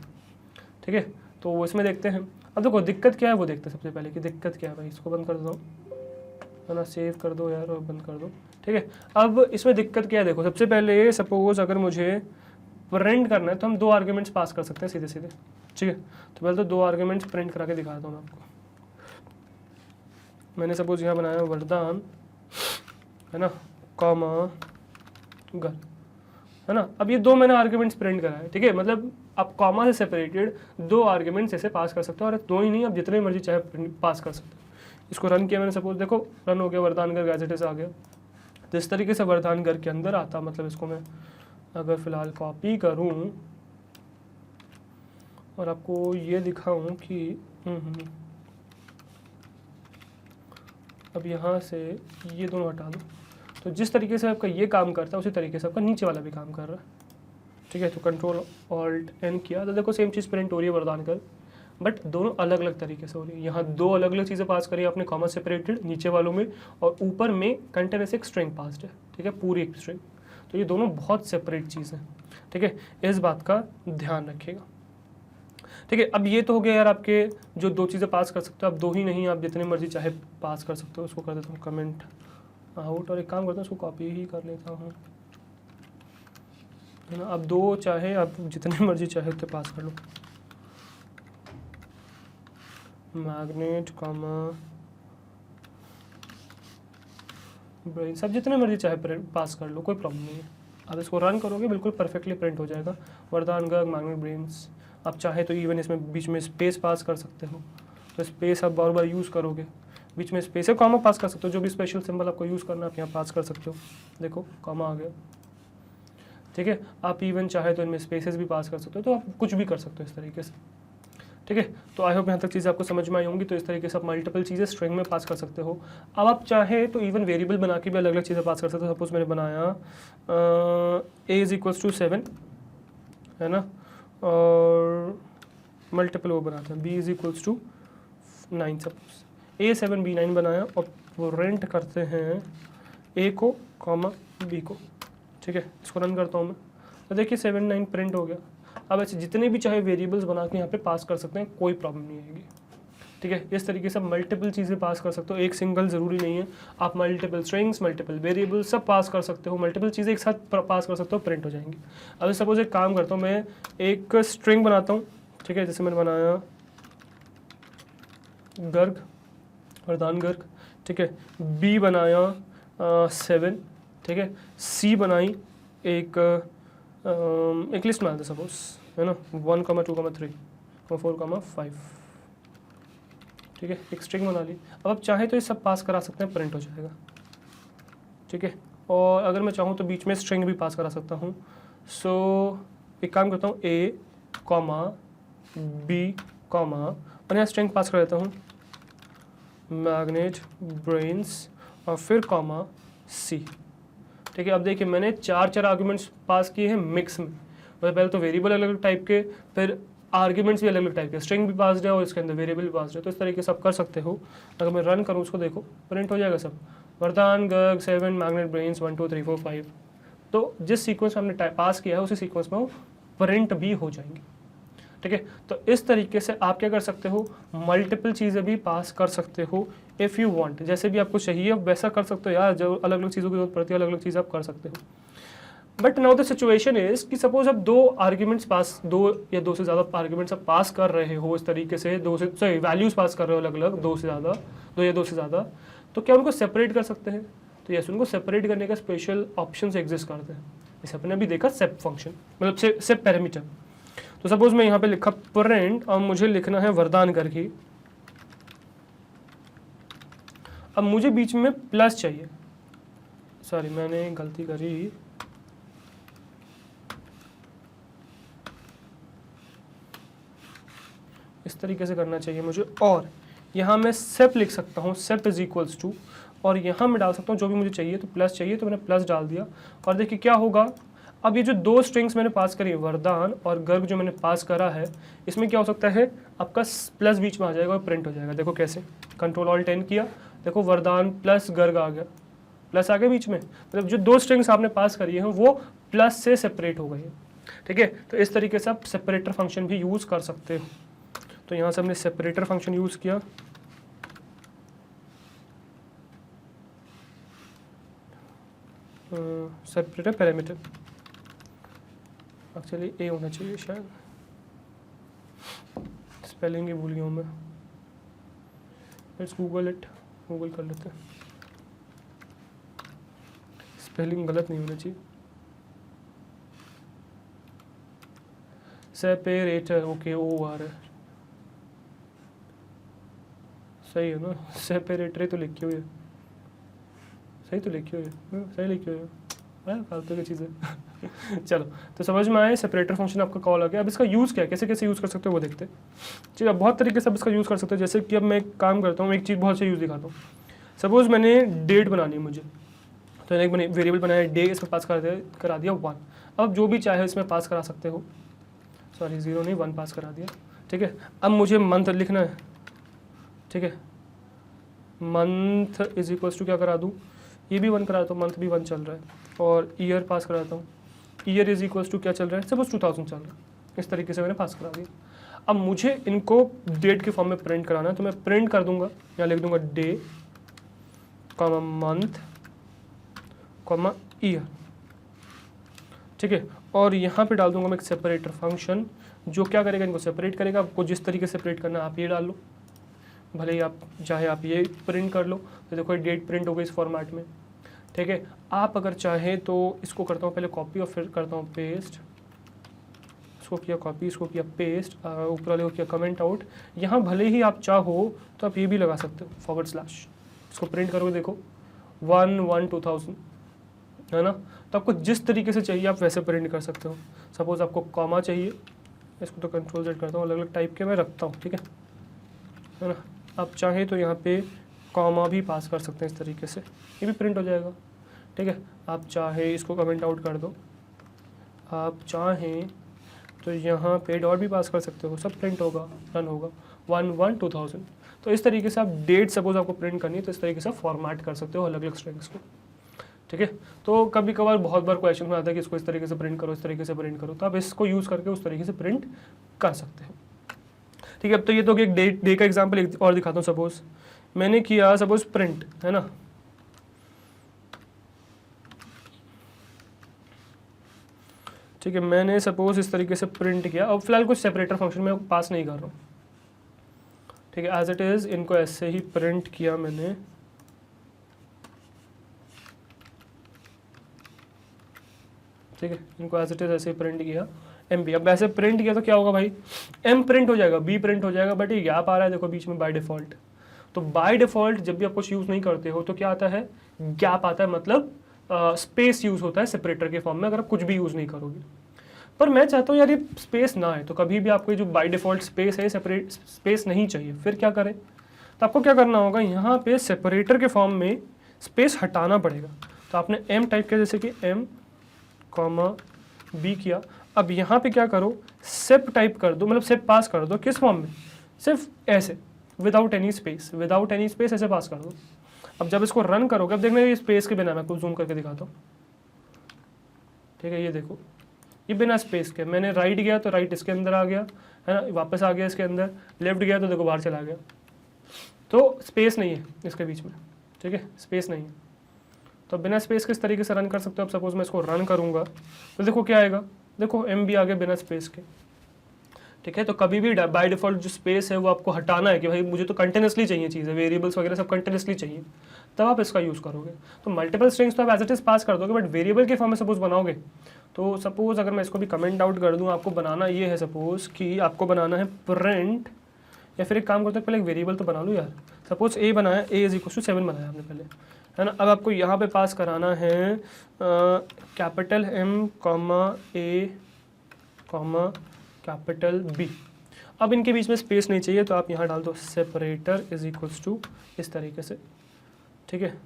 ठीक है। तो इसमें देखते हैं, अब देखो दिक्कत क्या है वो देखते हैं सबसे पहले कि दिक्कत क्या है भाई। इसको बंद कर दो, है ना, सेव कर दो यार और बंद कर दो, ठीक है। अब इसमें दिक्कत क्या है, देखो सबसे पहले सपोज अगर मुझे प्रिंट करना है तो हम 2 आर्ग्यूमेंट्स पास कर सकते हैं सीधे सीधे, ठीक है। तो पहले तो 2 आर्ग्यूमेंट्स प्रिंट करा के दिखाता हूँ मैं आपको। मैंने सपोज यहाँ बनाया वरदान, है ना, कॉमा घर, है ना। अब ये 2 मैंने आर्ग्यूमेंट्स प्रिंट करा है, ठीक है। मतलब आप कॉमा से सेपरेटेड 2 आर्ग्यूमेंट्स ऐसे पास कर सकते हो, और 2 ही नहीं, आप जितने मर्जी चाहे पास कर सकते हो। इसको रन किया मैंने, सपोज देखो रन हो गया, वरदानगर गैजेट आ गया। तो इस तरीके से वरदानगर के अंदर आता, मतलब इसको मैं अगर फ़िलहाल कॉपी करूं और आपको ये दिखाऊं कि अब यहाँ से ये दोनों हटा दो, तो जिस तरीके से आपका ये काम करता है उसी तरीके से आपका नीचे वाला भी काम कर रहा है, ठीक है। तो कंट्रोल ऑल्ट एन किया तो देखो सेम चीज़ प्रिंट हो रही है वरदानगर, बट दोनों अलग अलग तरीके से हो रही है। यहाँ 2 अलग अलग चीज़ें पास करी आपने, कॉमा सेपरेटेड नीचे वालों में, और ऊपर में कंटेनर्स एक स्ट्रिंग पास्ड है, ठीक है, पूरी एक स्ट्रिंग। तो ये दोनों बहुत सेपरेट चीज़ है, ठीक है, इस बात का ध्यान रखिएगा, ठीक है। अब ये तो हो गया यार आपके जो 2 चीज़ें पास कर सकते हो, आप 2 ही नहीं, आप जितने मर्जी चाहे पास कर सकते हो। उसको कर देता हूँ कमेंट आउट, और एक काम करता हूँ उसको कॉपी ही कर लेता हूँ, है ना। अब 2 चाहे आप जितने मर्जी चाहे उतने पास कर लो, मैग्नेट कॉमा ब्रेन्स, सब जितने मर्जी चाहे पास कर लो, कोई प्रॉब्लम नहीं है। आप इसको रन करोगे बिल्कुल परफेक्टली प्रिंट हो जाएगा, वरदान गर्ग मैग्नेट ब्रेन्स। आप चाहे तो इवन इसमें बीच में स्पेस पास कर सकते हो, तो स्पेस आप बार बार यूज़ करोगे, बीच में स्पेस है, कॉमा पास कर सकते हो, जो भी स्पेशल सिंबल आपको यूज़ करना है आप यहाँ पास कर सकते हो। देखो कॉमा आ गया, ठीक है। आप इवन चाहे तो इनमें स्पेसेस भी पास कर सकते हो, तो आप कुछ भी कर सकते हो इस तरीके से, ठीक है। तो आई होप यहाँ तक चीज़ें आपको समझ में आई होंगी। तो इस तरीके से आप मल्टीपल चीज़ें स्ट्रिंग में पास कर सकते हो। अब आप चाहे तो इवन वेरिएबल बना के भी अलग अलग चीज़ें पास कर सकते हो। सपोज मैंने बनाया a = 7 है ना, और मल्टीपल वो बनाता है b = 9। सपोज a 7 b 9 बनाया और प्रिंट करते हैं a को कॉमा b को, ठीक है। इसको रन करता हूँ मैं, तो देखिए 7 9 प्रिंट हो गया। अब ऐसे जितने भी चाहे वेरिएबल्स बना के यहाँ पे पास कर सकते हैं, कोई प्रॉब्लम नहीं आएगी, ठीक है। इस तरीके से मल्टीपल चीज़ें पास कर सकते हो, एक सिंगल ज़रूरी नहीं है। आप मल्टीपल स्ट्रिंग्स, मल्टीपल वेरिएबल्स सब पास कर सकते हो, मल्टीपल चीज़ें एक साथ पास कर सकते हो, प्रिंट हो जाएंगी। अब सपोज एक काम करता हूँ, मैं एक स्ट्रिंग बनाता हूँ, ठीक है। जैसे मैंने बनाया गर्ग, वरदान गर्ग, ठीक है। बी बनाया 7, ठीक है। सी बनाई एक लिस्ट बना दे सपोज, है ना, 1, 2, 3, 4, 5, ठीक है। एक स्ट्रिंग बना ली। अब आप चाहे तो ये सब पास करा सकते हैं, प्रिंट हो जाएगा, ठीक है। और अगर मैं चाहूँ तो बीच में स्ट्रिंग भी पास करा सकता हूँ। सो एक काम करता हूँ, a, b, और यहाँ स्ट्रिंग पास कर देता हूँ मैग्नेट ब्रेन्स और फिर कॉमा c, ठीक है। अब देखिए मैंने चार आर्ग्यूमेंट्स पास किए हैं मिक्स में, मतलब पहले तो वेरिएबल अलग अलग टाइप के, फिर आर्ग्यूमेंट्स भी अलग अलग टाइप के, स्ट्रिंग भी पास है और इसके अंदर वेरिएबल भी पास है। तो इस तरीके से आप कर सकते हो। अगर मैं रन करूँ उसको, देखो प्रिंट हो जाएगा सब, वरदान गर्ग 7 मैग्नेट ब्रेन्स 1 2 3 4 5। तो जिस सीक्वेंस में हमने पास किया है उसी सीक्वेंस में वो प्रिंट भी हो जाएंगे, ठीक है। तो इस तरीके से आप क्या कर सकते हो, मल्टीपल चीज़ें भी पास कर सकते हो इफ़ यू वांट। जैसे भी आपको चाहिए वैसा कर सकते हो यार, जो अलग अलग चीज़ों की जरूरत पड़ती है अलग अलग चीज़ आप कर सकते हो। But now the situation is कि सपोज आप दो आर्ग्यूमेंट्स पास, दो या दो से ज़्यादा आर्ग्यूमेंट्स आप पास कर रहे हो इस तरीके से, वैल्यूज़ पास कर रहे हो अलग अलग, दो या दो से ज़्यादा, तो क्या उनको सेपरेट कर सकते हैं? तो यस, उनको सेपरेट करने का स्पेशल ऑप्शन एग्जिस्ट करते हैं। जैसे अपने अभी देखा सेप फंक्शन, मतलब सेप पैरामीटर। तो सपोज मैं यहाँ पे लिखा प्रिंट और मुझे लिखना है वरदान करके, अब मुझे बीच में प्लस चाहिए, सॉरी मैंने गलती करी, इस तरीके से करना चाहिए मुझे। और यहाँ मैं सेप लिख सकता हूँ, सेप = और यहाँ मैं डाल सकता हूँ जो भी मुझे चाहिए, तो प्लस चाहिए तो मैंने प्लस डाल दिया। और देखिए क्या होगा, अब ये जो दो स्ट्रिंग्स मैंने पास करी है, वरदान और गर्ग जो मैंने पास करा है, इसमें क्या हो सकता है, आपका प्लस बीच में आ जाएगा और प्रिंट हो जाएगा। देखो कैसे, Ctrl+Alt+N किया, देखो वरदान प्लस गर्ग आ गया, प्लस आ गया बीच में, मतलब जो दो स्ट्रिंग्स आपने पास करी हैं वो प्लस से सेपरेट हो गई है, ठीक है। तो इस तरीके से आप सेपरेटर फंक्शन भी यूज़ कर सकते हो। तो यहाँ से हमने सेपरेटर फंक्शन यूज़ किया, सेपरेटर पैरामीटर, एक्चुअली ए होना चाहिए शायद, स्पेलिंग ही भूल गया हूँ मैं, लेट्स गूगल इट, गूगल कर लेते हैं, स्पेलिंग गलत नहीं होना चाहिए। सेपरेटर, ओके, ओ आ रहा है, सही है ना, सेपरेटर ही तो लिखी हुई है, सही तो लिखी हुई है, सही लिखी हुई है, फालतू की चीज़ें चलो, तो समझ में आए, सेपरेटर फंक्शन आपका कॉल आ गया। अब इसका यूज़ क्या है, कैसे कैसे यूज़ कर सकते हो वो देखते हैं। चलिए, अब बहुत तरीके से आप इसका यूज़ कर सकते हो। जैसे कि अब मैं एक काम करता हूँ, एक चीज़ बहुत अच्छा यूज़ दिखाता हूँ। सपोज़ मैंने डेट बनानी है मुझे, तो एक मैंने वेरिएबल बनाया डे, इसमें पास करा दिया 1। अब जो भी चाहे इसमें पास करा सकते हो, सॉरी 0 नहीं 1 पास करा दिया, ठीक है। अब मुझे मंथ लिखना है, ठीक है, मंथ = क्या करा दूँ, ये भी 1 करा देता हूँ, मंथ भी 1 चल रहा है, और ईयर पास कराता हूँ, ईयर = क्या चल रहा है, सपोज 2000 चल रहा है। इस तरीके से मैंने पास करा दिया। अब मुझे इनको डेट के फॉर्म में प्रिंट कराना है, तो मैं प्रिंट कर दूंगा, यहाँ लिख दूंगा day comma month comma year, ठीक है। और यहाँ पे डाल दूंगा मैं एक सेपरेटर फंक्शन, जो क्या करेगा, इनको सेपरेट करेगा। आपको जिस तरीके से सेपरेट करना है आप ये डाल लो, भले ही आप चाहे आप ये प्रिंट कर लो। तो देखो डेट प्रिंट हो गई इस फॉर्मेट में, ठीक है। आप अगर चाहें तो इसको करता हूँ पहले कॉपी और फिर करता हूँ पेस्ट, इसको किया कॉपी, इसको किया पेस्ट, ऊपर वाले को किया कमेंट आउट। यहाँ भले ही आप चाहो तो आप ये भी लगा सकते हो फॉरवर्ड/, इसको प्रिंट करोगे देखो 1/1/2000 है ना। तो आपको जिस तरीके से चाहिए आप वैसे प्रिंट कर सकते हो। सपोज आपको कॉमा चाहिए, इसको तो Ctrl+Z करता हूँ, अलग अलग टाइप के मैं रखता हूँ, ठीक है ना। आप चाहें तो यहाँ पे कॉमा भी पास कर सकते हैं इस तरीके से, ये भी प्रिंट हो जाएगा, ठीक है। आप चाहे इसको कमेंट आउट कर दो, आप चाहें तो यहाँ पे डॉट भी पास कर सकते हो, सब प्रिंट होगा, रन होगा 1/1/2000। तो इस तरीके से आप डेट सपोज आपको प्रिंट करनी है तो इस तरीके से फॉर्मेट कर सकते हो अलग अलग स्ट्रिंग्स को, ठीक है। तो कभी कभार बहुत बार क्वेश्चन में आता है कि इसको इस तरीके से प्रिंट करो, इस तरीके से प्रिंट करो, तो आप इसको यूज़ करके उस तरीके से प्रिंट कर सकते हैं, ठीक है। अब तो ये तो एक डे का एग्जाम्पल एक और दिखाता हूँ। सपोज मैंने किया सपोज प्रिंट, है ना, ठीक है, मैंने सपोज इस तरीके से प्रिंट किया। अब फिलहाल कुछ सेपरेटर फंक्शन में पास नहीं कर रहा हूँ, ठीक है, एज इट इज़ इनको ऐसे ही प्रिंट किया मैंने, ठीक है, इनको एज इट इज़ ऐसे ही प्रिंट किया MB। अब ऐसे प्रिंट किया तो क्या होगा भाई, M प्रिंट हो जाएगा, B प्रिंट हो जाएगा, बट ये गैप आ रहा है देखो बीच में बाय डिफ़ॉल्ट। तो बाय डिफ़ॉल्ट जब भी आप कुछ यूज़ नहीं करते हो तो क्या आता है, गैप आता है, मतलब स्पेस यूज़ होता है सेपरेटर के फॉर्म में अगर आप कुछ भी यूज़ नहीं करोगे। पर मैं चाहता हूँ यार ये स्पेस ना है, तो कभी भी आपको जो बाय डिफ़ॉल्ट स्पेस है, सेपरेट स्पेस नहीं चाहिए, फिर क्या करें, तो आपको क्या करना होगा, यहाँ पे सेपरेटर के फॉर्म में स्पेस हटाना पड़ेगा। तो आपने M टाइप किया, जैसे कि M, B किया। अब यहाँ पे क्या करो, सेप टाइप कर दो, मतलब सेप पास कर दो, किस फॉर्म में, सिर्फ ऐसे, विदाउट एनी स्पेस ऐसे पास कर दो। अब जब इसको रन करोगे, अब देखना ये स्पेस के बिना, मैं आपको जूम करके दिखाता हूँ, ठीक है, ये देखो ये बिना स्पेस के, मैंने राइट गया तो राइट इसके अंदर आ गया, है ना, वापस आ गया इसके अंदर, लेफ्ट गया तो देखो बाहर चला गया। तो स्पेस नहीं है इसके बीच में, ठीक है, स्पेस नहीं है। तो बिना स्पेस किस तरीके से रन कर सकते हो। अब सपोज मैं इसको रन करूँगा तो देखो क्या आएगा, देखो MB आ गया बिना स्पेस के, ठीक है। तो कभी भी बाय डिफ़ॉल्ट जो स्पेस है वो आपको हटाना है कि भाई मुझे तो कंटिन्यूसली चाहिए चीज़ें, वेरिएबल्स वगैरह सब कंटिन्यूसली चाहिए, तब आप इसका यूज़ करोगे। तो मल्टीपल स्ट्रिंग्स तो आप एज इट इज़ पास कर दोगे, बट वेरिएबल के फॉर्म में सपोज बनाओगे तो सपोज अगर मैं इसको भी कमेंट आउट कर दूँ, आपको बनाना ये है सपोज कि आपको बनाना है प्रिंट, या फिर एक काम करते हैं पहले एक वेरिएबल तो बना लूँ यार। सपोज A बनाया, A = 7 बनाया आपने पहले, है ना। अब आपको यहाँ पे पास कराना है capital M, A, capital B। अब इनके बीच में स्पेस नहीं चाहिए तो आप यहाँ डाल दो सेपरेटर = इस तरीके से, ठीक है।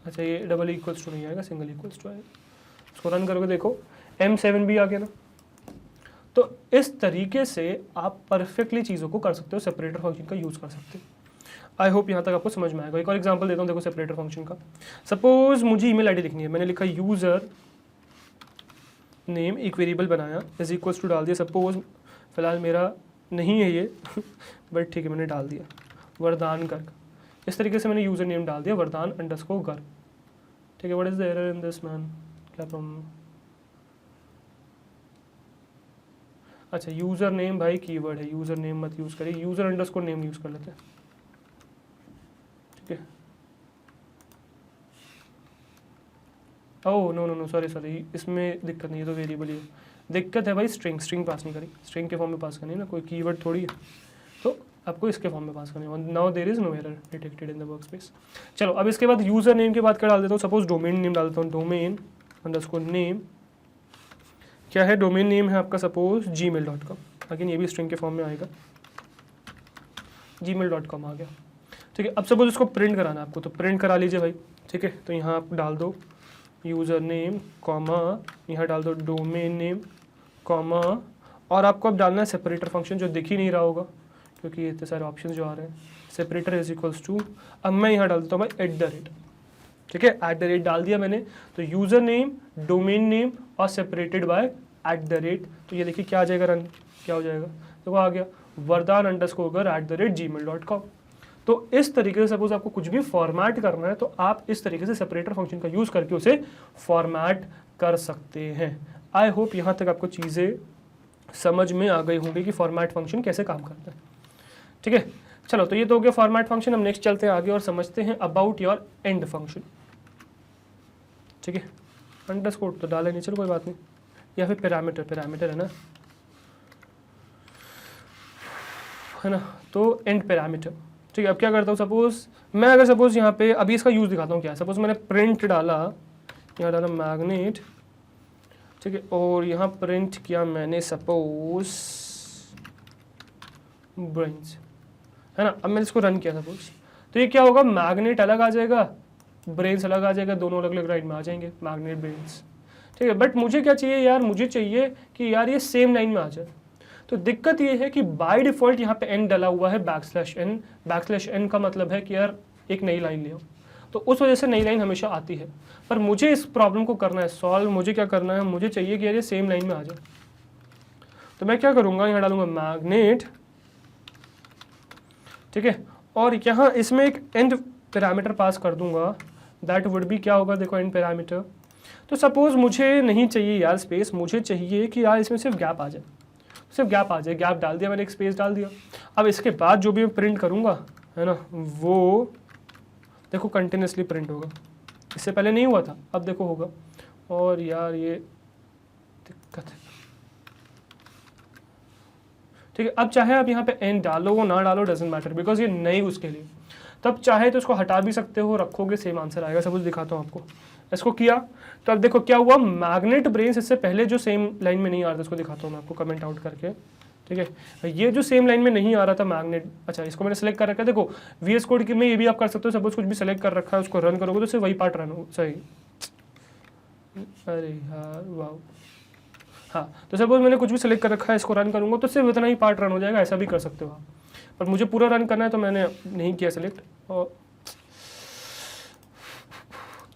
अच्छा ये डबल इक्वल्स टू नहीं आएगा, सिंगल इक्वल्स टू आएगा। इसको रन करोगे देखो M7B आ गया ना। तो इस तरीके से आप परफेक्टली चीज़ों को कर सकते हो, सेपरेटर फंक्शन का यूज़ कर सकते हो। आई होप यहाँ तक आपको समझ में आएगा। एक और एग्जांपल देता हूँ, देखो सेपरेटर फंक्शन का। सपोज मुझे ईमेल आईडी लिखनी है, मैंने लिखा यूज़र नेम, एक वेरिएबल बनाया, = डाल दिया। सपोज फिलहाल मेरा नहीं है ये बट ठीक है मैंने डाल दिया वरदान गर्ग। इस तरीके से मैंने यूज़र नेम डाल दिया वरदान_गर्ग, ठीक है। What is the error in this man, क्या प्रॉब्लम। अच्छा यूज़र नेम भाई कीवर्ड है, यूज़र नेम मत यूज़ करिए, यूज़र_नेम यूज़ कर लेते हैं, ठीक है। ओह नो सॉरी, इसमें दिक्कत नहीं है, तो वेरिएबल ही है। दिक्कत है भाई स्ट्रिंग पास नहीं करी, स्ट्रिंग के फॉर्म में पास करनी है ना, कोई कीवर्ड थोड़ी है, तो आपको इसके फॉर्म में पास करनी है। Now there is no error detected in the workspace. चलो अब इसके बाद यूज़र नेम के बाद क्या डाल देता हूँ, सपोज डोमेन नेम डाल देता हूँ, domain_name। क्या है डोमेन नेम है आपका, सपोज gmail.com। अगेन ये भी स्ट्रिंग के फॉर्म में आएगा, gmail.com आ गया, ठीक है। अब सपोज इसको प्रिंट कराना है आपको, तो प्रिंट करा लीजिए भाई, ठीक है। तो यहाँ आप डाल दो यूज़र नेम, यहाँ डाल दो डोमेन नेम, और आपको अब डालना है सेपरेटर फंक्शन, जो दिख ही नहीं रहा होगा क्योंकि ये इतने सारे ऑप्शन जो आ रहे हैं। सेपरेटर = अब मैं यहाँ डाल देता हूँ भाई @ ठीक है, @ डाल दिया मैंने। तो यूज़र नेम, डोमेन नेम और सेपरेटेड बाय @। तो ये देखिए क्या आ जाएगा, रन क्या हो जाएगा, तो वो आ गया वरदान_गर्ग@gmail.com। तो इस तरीके से सपोज आपको कुछ भी फॉर्मेट करना है तो आप इस तरीके से सेपरेटर फंक्शन का यूज़ करके उसे फॉर्मेट कर सकते हैं। आई होप यहाँ तक आपको चीज़ें समझ में आ गई होंगी कि फॉर्मेट फंक्शन कैसे काम करता है, ठीक है। चलो तो ये तो हो गया फॉर्मेट फंक्शन। हम नेक्स्ट चलते हैं आगे और समझते हैं अबाउट योर एंड फंक्शन। ठीक है, अंडरस्कोर तो डाले नहीं, चलो कोई बात नहीं, या फिर पैरामीटर, पैरामीटर है ना, तो एंड पैरामीटर। ठीक है, अब क्या करता हूँ, सपोज मैं अगर सपोज यहाँ पे अभी इसका यूज़ दिखाता हूँ क्या है। सपोज मैंने प्रिंट डाला, यहाँ डाला मैग्नेट, ठीक है, और यहाँ प्रिंट किया मैंने सपोज ब्रेन्स, है ना। अब मैंने इसको रन किया सपोज, तो ये क्या होगा, मैग्नेट अलग आ जाएगा, ब्रेन्स अलग आ जाएगा, दोनों अलग अलग लाइन में आ जाएंगे, मैग्नेट ब्रेन्स। ठीक है, बट मुझे क्या चाहिए यार, मुझे चाहिए कि यार ये सेम लाइन में आ जाए। तो दिक्कत ये है कि बाय डिफॉल्ट यहाँ पे एन डला हुआ है बैकस्लैश एन। बैकस्लैश एन का मतलब है कि यार एक नई लाइन ले आओ, तो उस वजह से नई लाइन हमेशा आती है। पर मुझे इस प्रॉब्लम को करना है सॉल्व, मुझे क्या करना है, मुझे चाहिए कि यार ये सेम लाइन में आ जाए। तो मैं क्या करूँगा, यहाँ डालूंगा मैग्नेट, ठीक है, और यहाँ इसमें एक एंड पैरामीटर पास कर दूंगा, दैट वुड बी क्या होगा, देखो एंड पैरामीटर। तो सपोज मुझे नहीं चाहिए यार स्पेस, मुझे चाहिए कि यार इसमें सिर्फ गैप आ जाए, सिर्फ गैप आ जाए। गैप डाल दिया मैंने, एक स्पेस डाल दिया। अब इसके बाद जो भी मैं प्रिंट करूँगा, है ना, वो देखो कंटिन्यूसली प्रिंट होगा। इससे पहले नहीं हुआ था, अब देखो होगा। और यार ये दिक्कत है। ठीक है, अब चाहे आप यहाँ पे एन डालो वो ना डालो, डजेंट मैटर, बिकॉज ये नई उसके लिए। तब चाहे तो इसको हटा भी सकते हो, रखोगे सेम आंसर आएगा। सपोज दिखाता हूँ आपको, इसको किया तो अब देखो क्या हुआ, मैग्नेट ब्रेन्स इससे पहले जो सेम लाइन में नहीं आ रहा था, इसको दिखाता हूँ मैं आपको कमेंट आउट करके। ठीक है, ये जो सेम लाइन में नहीं आ रहा था मैग्नेट, अच्छा इसको मैंने सेलेक्ट कर रखा है। देखो VS कोड की में ये भी आप कर सकते हो, सपोज कुछ भी सेलेक्ट कर रखा है, उसको रन करोगे तो सिर्फ वही पार्ट रन हो। सही, अरे यार वाह, हाँ, तो सपोज मैंने कुछ भी सेलेक्ट कर रखा है, इसको रन करूँगा तो सिर्फ इतना ही पार्ट रन हो जाएगा। ऐसा भी कर सकते हो आप, पर मुझे पूरा रन करना है तो मैंने नहीं किया सेलेक्ट। और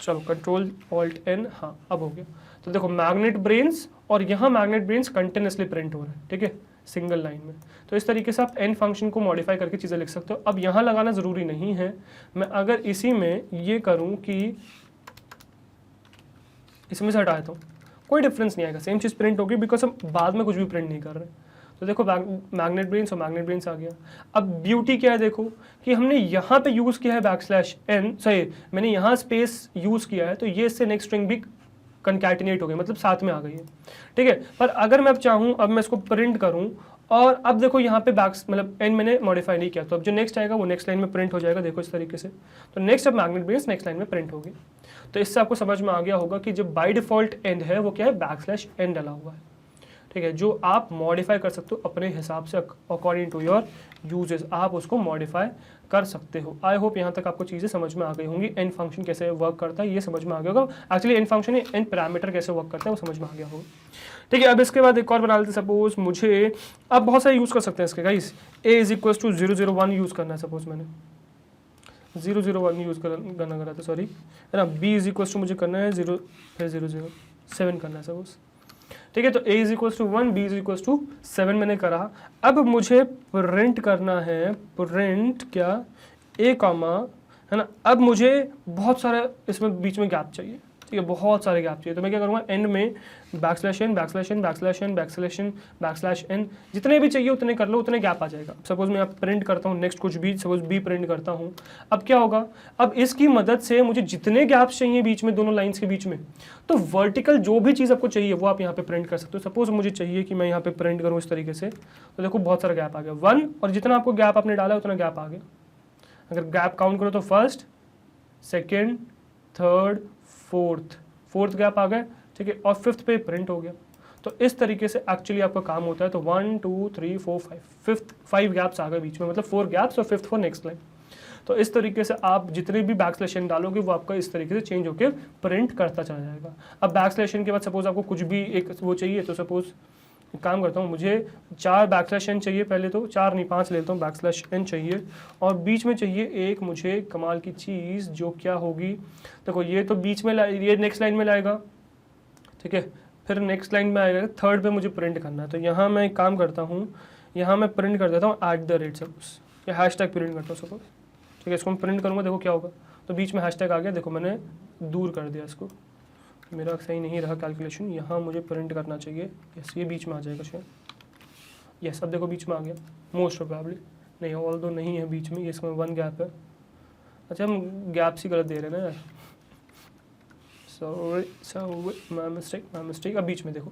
चलो कंट्रोल ऑल्ट एन, हाँ अब हो गया। तो देखो मैग्नेट ब्रेन्स, और यहाँ मैग्नेट ब्रेन्स कंटिन्यूसली प्रिंट हो रहे हैं, ठीक है, सिंगल लाइन में। तो इस तरीके से आप एन फंक्शन को मॉडिफाई करके चीज़ें लिख सकते हो। अब यहाँ लगाना ज़रूरी नहीं है। मैं अगर इसी में ये करूँ कि इसमें से हटा देता हूँ, कोई डिफरेंस नहीं आएगा, सेम चीज़ प्रिंट होगी, बिकॉज हम बाद में कुछ भी प्रिंट नहीं कर रहे। तो देखो मैग्नेट ब्रेन्स और मैग्नेट ब्रेन्स आ गया। अब ब्यूटी क्या है, देखो कि हमने यहाँ पे यूज़ किया है बैकस्लैश एन, सही, मैंने यहाँ स्पेस यूज़ किया है, तो ये इससे नेक्स्ट स्ट्रिंग भी कंकैटिनेट हो गई, मतलब साथ में आ गई है। ठीक है, पर अगर मैं अब चाहूँ, अब मैं इसको प्रिंट करूँ, और अब देखो यहाँ पे बैक्स मतलब एन मैंने मॉडिफाई नहीं किया, तो अब जो नेक्स्ट आएगा वो नेक्स्ट लाइन में प्रिंट हो जाएगा। देखो इस तरीके से, तो नेक्स्ट अब मैग्नेट ब्रेन्स नेक्स्ट लाइन में प्रिंट होगी। तो इससे आपको समझ में आ गया होगा कि जो बाय डिफॉल्ट एंड है वो क्या है, बैकस्लैश एन डला हुआ है। ठीक है, जो आप मॉडिफाई कर सकते हो अपने हिसाब से, अकॉर्डिंग टू योर यूजेस आप उसको मॉडिफाई कर सकते हो। आई होप यहाँ तक आपको चीज़ें समझ में आ गई होंगी। एन फंक्शन कैसे वर्क करता है ये समझ में आ गया होगा। Actually an function and parameter कैसे वर्क करता है वो समझ में आ गया होगा। ठीक है, अब इसके बाद एक और बना लेते, सपोज मुझे अब बहुत सारे यूज़ कर सकते हैं इसके guys. A is equal to 001 use करना है, सपोज मैंने 001 यूज़ करना करा था, सॉरी, है ना। बी इज इक्वल टू मुझे करना है 0 फिर 007 करना है सपोज। ठीक है, तो a is equal to 1, b is equal to 7 मैंने करा। अब मुझे प्रिंट करना है, प्रिंट क्या, a कॉमा, है ना। अब मुझे बहुत सारा इसमें बीच में गैप चाहिए, ठीक है, बहुत सारे गैप चाहिए। तो मैं क्या करूँगा, एंड में backslash n backslash n backslash n backslash n backslash n, जितने भी चाहिए उतने कर लो, उतने गैप आ जाएगा। सपोज मैं अब प्रिंट करता हूँ नेक्स्ट कुछ भी, सपोज बी प्रिंट करता हूँ। अब क्या होगा, अब इसकी मदद से मुझे जितने गैप्स चाहिए बीच में, दोनों लाइन्स के बीच में, तो वर्टिकल जो भी चीज़ आपको चाहिए वो आप यहाँ पे प्रिंट कर सकते हो। सपोज मुझे चाहिए कि मैं यहाँ पे प्रिंट करूँ इस तरीके से, तो देखो बहुत सारा गैप आ गया 1, और जितना आपको गैप आपने डाला है उतना गैप आ गया। अगर गैप काउंट करो तो first, second, third, fourth gap आ गया, ठीक है, और फिफ्थ पे प्रिंट हो गया। तो इस तरीके से एक्चुअली आपका काम होता है। तो 1 2 3 4 5 5 गैप्स आ गए बीच में, मतलब 4 गैप्स और फिफ्थ फॉर नेक्स्ट लाइन। तो इस तरीके से आप जितने भी बैकस्लैश एन डालोगे वो आपका इस तरीके से चेंज होकर प्रिंट करता चला जाएगा। अब बैकस्लैश एन के बाद सपोज आपको कुछ भी एक वो चाहिए, तो सपोज एक काम करता हूँ, मुझे 4 बैकस्लैश एन चाहिए, पहले तो 4 नहीं 5 लेता हूँ बैकस्लैश एन चाहिए, और बीच में चाहिए एक मुझे कमाल की चीज़, जो क्या होगी, देखो ये तो बीच में ये नेक्स्ट लाइन में लाएगा, ठीक है, फिर नेक्स्ट लाइन में आएगा, थर्ड पे मुझे प्रिंट करना है। तो यहाँ मैं एक काम करता हूँ, यहाँ मैं प्रिंट कर देता हूँ @ सपोज, या हैशटैग प्रिंट करता हूँ सपोज, ठीक है। इसको मैं प्रिंट करूँगा, देखो क्या होगा, तो बीच में हैशटैग आ गया, देखो मैंने दूर कर दिया इसको, मेरा सही नहीं रहा कैलकुलेशन, यहाँ मुझे प्रिंट करना चाहिए, यस ये बीच में आ जाएगा शायद, यस अब देखो बीच में आ गया मोस्ट प्रोबेबली, नहीं, ऑल दो नहीं है बीच में, इसमें 1 गैप है। अच्छा हम गैप सी गलत दे रहे हैं ना यार, सॉरी माय मिस्टेक। अब बीच में देखो,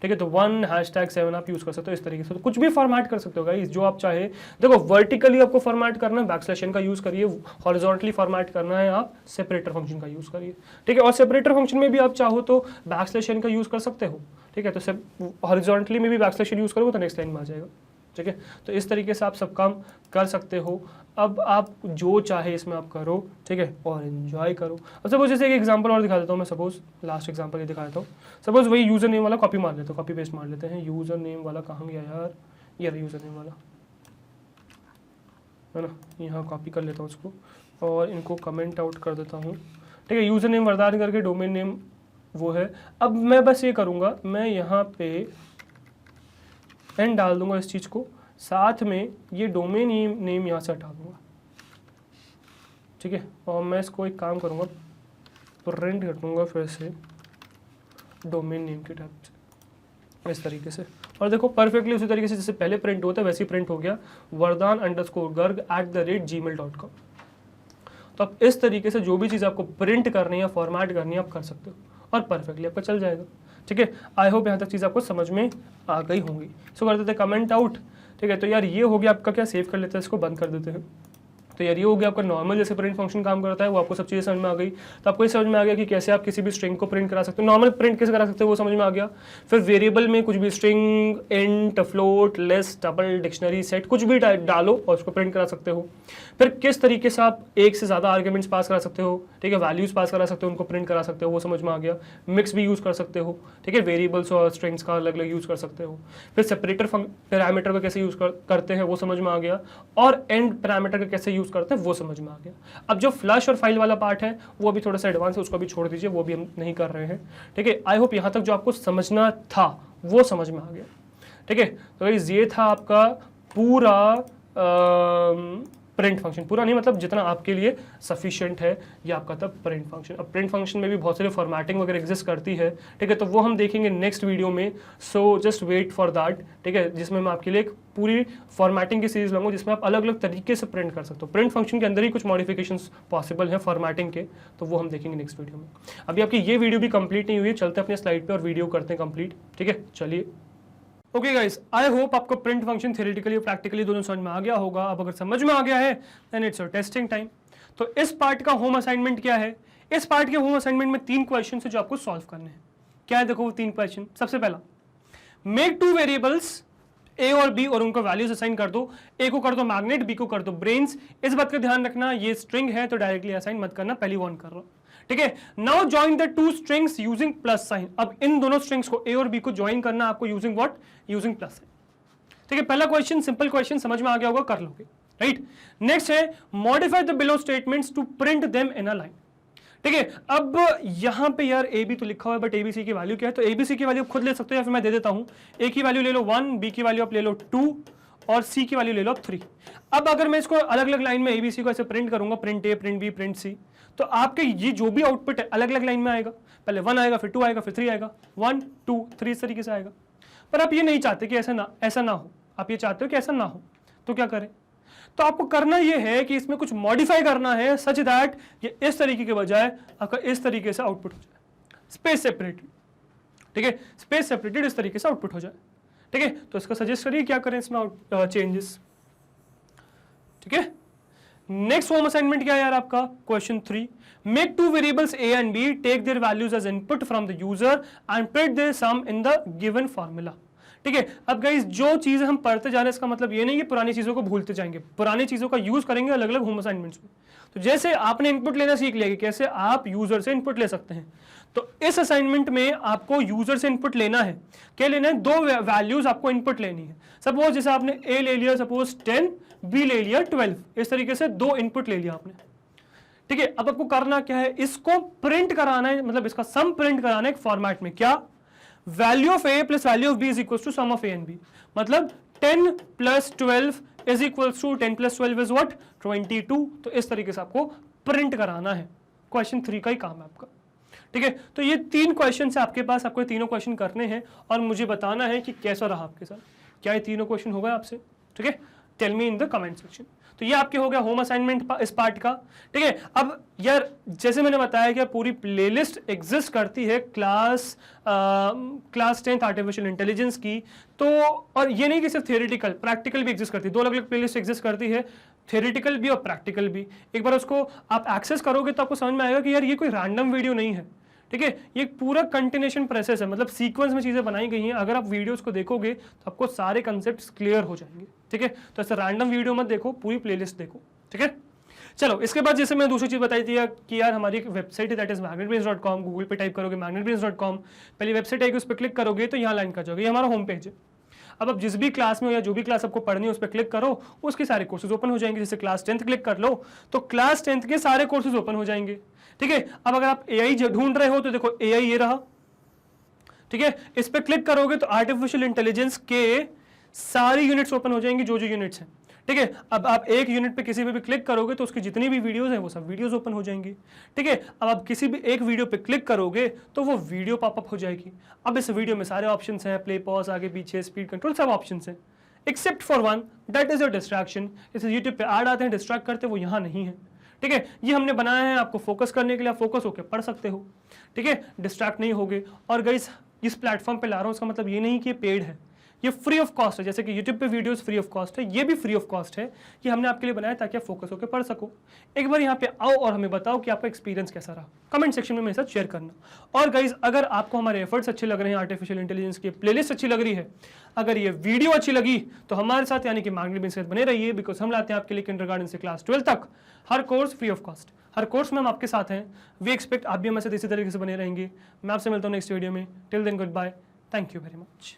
ठीक है, तो 1#7 आप यूज़ कर सकते हो इस तरीके से, तो कुछ भी फॉर्मेट कर सकते हो गाइस जो आप चाहे। देखो वर्टिकली आपको फॉर्मेट करना है बैकस्लैश का यूज़ करिए, हॉरिजॉन्टली फॉर्मेट करना है आप सेपरेटर फंक्शन का यूज़ करिए, ठीक है। और सेपरेटर फंक्शन में भी आप चाहो तो बैकस्लैश का यूज़ कर सकते हो, ठीक है। तो हॉरिजॉन्टली में भी बैकस्लैश यूज़ करोगे तो नेक्स्ट लाइन में आ जाएगा, ठीक है। तो इस तरीके से आप सब काम कर सकते हो। अब आप जो चाहे इसमें आप करो, ठीक है, और एंजॉय करो। अब सपोज जैसे एक एग्जांपल और दिखा देता हूँ मैं, सपोज लास्ट एग्जांपल ये दिखा देता हूँ। सपोज वही यूज़र नेम वाला कॉपी मार लेते हो, कॉपी पेस्ट मार लेते हैं। यूज़र नेम वाला कहाँ गया यार, ये रहा यूज़र नेम वाला, है ना, यहाँ कॉपी कर लेता हूँ उसको और इनको कमेंट आउट कर देता हूँ, ठीक है। यूज़र नेम वरदान करके डोमेन नेम वो है। अब मैं बस ये करूँगा, मैं यहाँ पे एंड डाल दूंगा इस चीज़ को, साथ में ये डोमेन नेम यहाँ से हटा दूंगा, ठीक है। और मैं इसको एक काम करूँगा, प्रिंट कर दूँगा फिर से डोमेन नेम के टाइप से इस तरीके से। और देखो परफेक्टली उसी तरीके से जैसे पहले प्रिंट होता है वैसे ही प्रिंट हो गया, vardhan_garg@gmail.com। तो आप इस तरीके से जो भी चीज़ आपको प्रिंट करनी है, फॉर्मेट करनी है, आप कर सकते हो और परफेक्टली आपका चल जाएगा, ठीक है। आई होप यहाँ तक चीज़ आपको समझ में आ गई होंगी। सो कर देते कमेंट आउट, ठीक है। तो यार ये हो गया आपका, क्या सेव कर लेते हैं, इसको बंद कर देते हैं। तो यार ये हो गया आपका नॉर्मल जैसे प्रिंट फंक्शन काम करता है, वो आपको सब चीज़ें समझ में आ गई। तो आपको ये समझ में आ गया कि कैसे आप किसी भी स्ट्रिंग को प्रिंट करा सकते हो, नॉर्मल प्रिंट कैसे करा सकते हो वो समझ में आ गया। फिर वेरिएबल में कुछ भी string, int, float, list, double, dictionary, set कुछ भी डालो और उसको प्रिंट करा सकते हो। फिर किस तरीके से आप एक से ज़्यादा आर्ग्यूमेंट्स पास करा सकते हो, ठीक है, वैल्यूज़ पास करा सकते हो, उनको प्रिंट करा सकते हो, वो समझ में आ गया। मिक्स भी यूज़ कर सकते हो, ठीक है, वेरिएबल्स और स्ट्रिंग्स का अलग अलग यूज़ कर सकते हो। फिर सेपरेटर पैरामीटर को कैसे यूज़ करते हैं वो समझ में आ गया, और एंड पैरामीटर का कैसे यूज़ करते हैं वो समझ में आ गया। अब जो फ्लश और फाइल वाला पार्ट है वो अभी थोड़ा सा एडवांस है, उसको भी छोड़ दीजिए, वो भी हम नहीं कर रहे हैं, ठीक है। आई होप यहाँ तक जो आपको समझना था वो समझ में आ गया, ठीक है। तो गाइस ये था आपका पूरा प्रिंट फंक्शन, पूरा नहीं मतलब जितना आपके लिए सफिशिएंट है ये आपका था प्रिंट फंक्शन। अब प्रिंट फंक्शन में भी बहुत सारे फॉर्मेटिंग वगैरह एग्जिस्ट करती है, ठीक है, तो वो हम देखेंगे नेक्स्ट वीडियो में। So just wait for that, ठीक है, जिसमें मैं आपके लिए एक पूरी फॉर्मेटिंग की सीरीज लाऊंगा जिसमें आप अलग अलग तरीके से प्रिंट कर सकते हो। प्रिंट फंक्शन के अंदर ही कुछ मॉडिफिकेशंस पॉसिबल हैं फॉर्मेटिंग के, तो वो हम देखेंगे नेक्स्ट वीडियो में। अभी आपकी ये वीडियो भी कंप्लीट नहीं हुई है, चलते हैं अपने स्लाइड पे और वीडियो करते हैं कंप्लीट, ठीक है। चलिए ओके गाइस, आई होप आपको प्रिंट फंक्शन थ्योरेटिकली और प्रैक्टिकली दोनों समझ में आ गया होगा। अब अगर समझ में आ गया है then it's your testing time. तो इस पार्ट का होम असाइनमेंट क्या है, इस पार्ट के होम असाइनमेंट में 3 क्वेश्चन है जो आपको सॉल्व करने हैं। क्या है, देखो वो 3 क्वेश्चन। सबसे पहला, मेक 2 वेरिएबल्स ए और बी और उनको वैल्यूज असाइन कर दो। ए को कर दो मैग्नेट, बी को कर दो ब्रेन्स। इस बात का ध्यान रखना ये स्ट्रिंग है तो डायरेक्टली असाइन मत करना, पहली वार्न कर रहा हूं, ठीक है। Now join the 2 strings using plus sign. अब इन दोनों स्ट्रिंग्स को ए और बी को ज्वाइन करना आपको using what, using plus sign, ठीक है। पहला क्वेश्चन सिंपल क्वेश्चन, समझ में आ गया होगा, कर लोगे, राइट। नेक्स्ट है modify the below statements to print them in a line, ठीक है। अब यहां पे यार ए बी तो लिखा हुआ है बट एबीसी की वैल्यू क्या है, तो एबीसी की वैल्यू खुद ले सकते हो या फिर मैं दे देता हूं। ए की वैल्यू ले लो 1, बी की वैल्यू आप ले लो 2 और सी की वैल्यू ले लो 3। अब अगर मैं इसको अलग अलग लाइन में एबीसी को ऐसे प्रिंट करूंगा, प्रिंट ए, प्रिंट बी, प्रिंट सी, तो आपके ये जो भी आउटपुट है अलग अलग लाइन में आएगा। पहले 1 आएगा, फिर 2 आएगा, फिर 3 आएगा, 1 2 3 इस तरीके से आएगा। पर आप ये नहीं चाहते कि ऐसा ना हो, आप ये चाहते हो कि ऐसा ना हो, तो क्या करें, तो आपको करना ये है कि इसमें कुछ मॉडिफाई करना है सच दैट ये इस तरीके के बजाय आपका इस तरीके से आउटपुट हो जाए, स्पेस सेपरेटेड, ठीक है, स्पेस सेपरेटेड इस तरीके से आउटपुट हो जाए, ठीक है। तो इसका सजेस्ट करिए क्या करें इसमें चेंजेस, ठीक है। नेक्स्ट होम असाइनमेंट क्या है यार आपका, question 3, make 2 variables a and b, take their values as input from the user and print their sum in the given formula, ठीक है। अब गाइस जो चीजें हम पढ़ते जा रहे हैं इसका मतलब ये नहीं कि पुरानी चीजों को भूलते जाएंगे, पुरानी चीजों का यूज करेंगे अलग अलग होम असाइनमेंट्स में। तो जैसे आपने इनपुट लेना सीख लिया कि कैसे आप यूजर से इनपुट ले सकते हैं, तो इस असाइनमेंट में आपको यूजर से इनपुट लेना है। क्या लेना है, 2 वैल्यूज आपको इनपुट लेनी है। सपोज जैसे आपने ए ले लिया सपोज 10, बी ले लिया 12, इस तरीके से 2 इनपुट ले लिया आपने, ठीक है। अब आपको करना क्या है, इसको प्रिंट कराना है, मतलब इसका सम प्रिंट कराना है एक फॉर्मेट में। क्या, value of a plus value of b is equal to sum of a and b, मतलब 10 + 12 is equal to 10 + 12 is what, 22। तो इस तरीके से आपको प्रिंट कराना है। क्वेश्चन 3 का ही काम है आपका, ठीक है। तो ये 3 क्वेश्चन है आपके पास, आपको ये तीनों क्वेश्चन करने हैं और मुझे बताना है कि कैसा रहा आपके साथ, क्या ये तीनों क्वेश्चन हो गए आपसे, ठीक है। Tell me in the comment section. तो ये आपके हो गया होम असाइनमेंट इस पार्ट का, ठीक है। अब यार जैसे मैंने बताया कि पूरी प्लेलिस्ट एग्जिस्ट करती है क्लास 10th आर्टिफिशियल इंटेलिजेंस की, तो और ये नहीं कि सिर्फ थियोरेटिकल, प्रैक्टिकल भी एग्जिस्ट करती है, दो अलग अलग प्लेलिस्ट एग्जिस्ट करती है, थियोरेटिकल भी और प्रैक्टिकल भी। एक बार उसको आप एक्सेस करोगे तो आपको समझ में आएगा कि यार ये कोई रैंडम वीडियो नहीं है, ठीक है, ये एक पूरा कंटिन्यूएशन प्रोसेस है, मतलब सीक्वेंस में चीजें बनाई गई हैं। अगर आप वीडियोस को देखोगे तो आपको सारे कंसेप्ट्स क्लियर हो जाएंगे, ठीक है। तो ऐसा रैंडम वीडियो मत देखो, पूरी प्लेलिस्ट देखो, ठीक है। चलो इसके बाद जैसे मैंने दूसरी चीज बताई थी कि यार हमारी एक वेबसाइट है दैट इज magnetbrains.com। गूगल पे टाइप करोगे magnetbrains.com, पहली वेबसाइट आएगी, उस पर क्लिक करोगे तो यहाँ लाइन कर जाओगे, ये हमारा होम पेज है। अब आप जिस भी क्लास में हो या जो भी क्लास आपको पढ़नी है उस पर क्लिक करो, उसके सारे कोर्सेज ओपन हो जाएंगे। जैसे क्लास 10th क्लिक कर लो तो क्लास 10th के सारे कोर्सेज ओपन हो जाएंगे, ठीक है। अब अगर आप एआई ढूंढ रहे हो तो देखो एआई ये रहा, ठीक है। इस पे क्लिक करोगे तो आर्टिफिशियल इंटेलिजेंस के सारी यूनिट्स ओपन हो जाएंगी, जो यूनिट्स हैं, ठीक है। अब आप एक यूनिट पे किसी पे भी क्लिक करोगे तो उसकी जितनी भी वीडियोस हैं वो सब वीडियोस ओपन हो जाएंगी, ठीक है। अब आप किसी भी एक वीडियो पे क्लिक करोगे तो वो वीडियो पॉपअप हो जाएगी। अब इस वीडियो में सारे ऑप्शंस हैं, प्ले पॉज, आगे पीछे, स्पीड कंट्रोल, सब ऑप्शंस हैं except for one, that is a distraction. जैसे यूट्यूब पे ऐड आते हैं डिस्ट्रैक्ट करते, वो यहाँ नहीं है, ठीक है। ये हमने बनाया है आपको फोकस करने के लिए, आप फोकस होकर पढ़ सकते हो, ठीक है, डिस्ट्रैक्ट नहीं होगे। और गाइस इस प्लेटफॉर्म पे ला रहा हूँ इसका मतलब ये नहीं कि ये पेड है, ये फ्री ऑफ कॉस्ट है। जैसे कि यूट्यूब पे वीडियोस फ्री ऑफ कॉस्ट है, ये भी फ्री ऑफ कॉस्ट है। ये हमने आपके लिए बनाया ताकि आप फोकस होकर पढ़ सको। एक बार यहाँ पे आओ और हमें बताओ कि आपका एक्सपीरियंस कैसा रहा, कमेंट सेक्शन में मेरे साथ शेयर करना। और गाइज अगर आपको हमारे एफर्ट्स अच्छे लग रहे हैं, आर्टिफिशियल इंटेलिजेंस की प्लेलिस्ट अच्छी लग रही है, अगर ये वीडियो अच्छी लगी तो हमारे साथ यानी कि मैग्नेट ब्रेन्स के साथ बने रहिए, बिकॉज हम लाते हैं आपके लिए किंडरगार्टन से क्लास 12 तक हर कोर्स फ्री ऑफ कॉस्ट। हर कोर्स में हम आपके साथ हैं, वी एक्सपेक्ट आप भी हमारे साथ इसी तरीके से बने रहेंगे। मैं आपसे मिलता हूँ नेक्स्ट वीडियो में। Till then goodbye, thank you very much.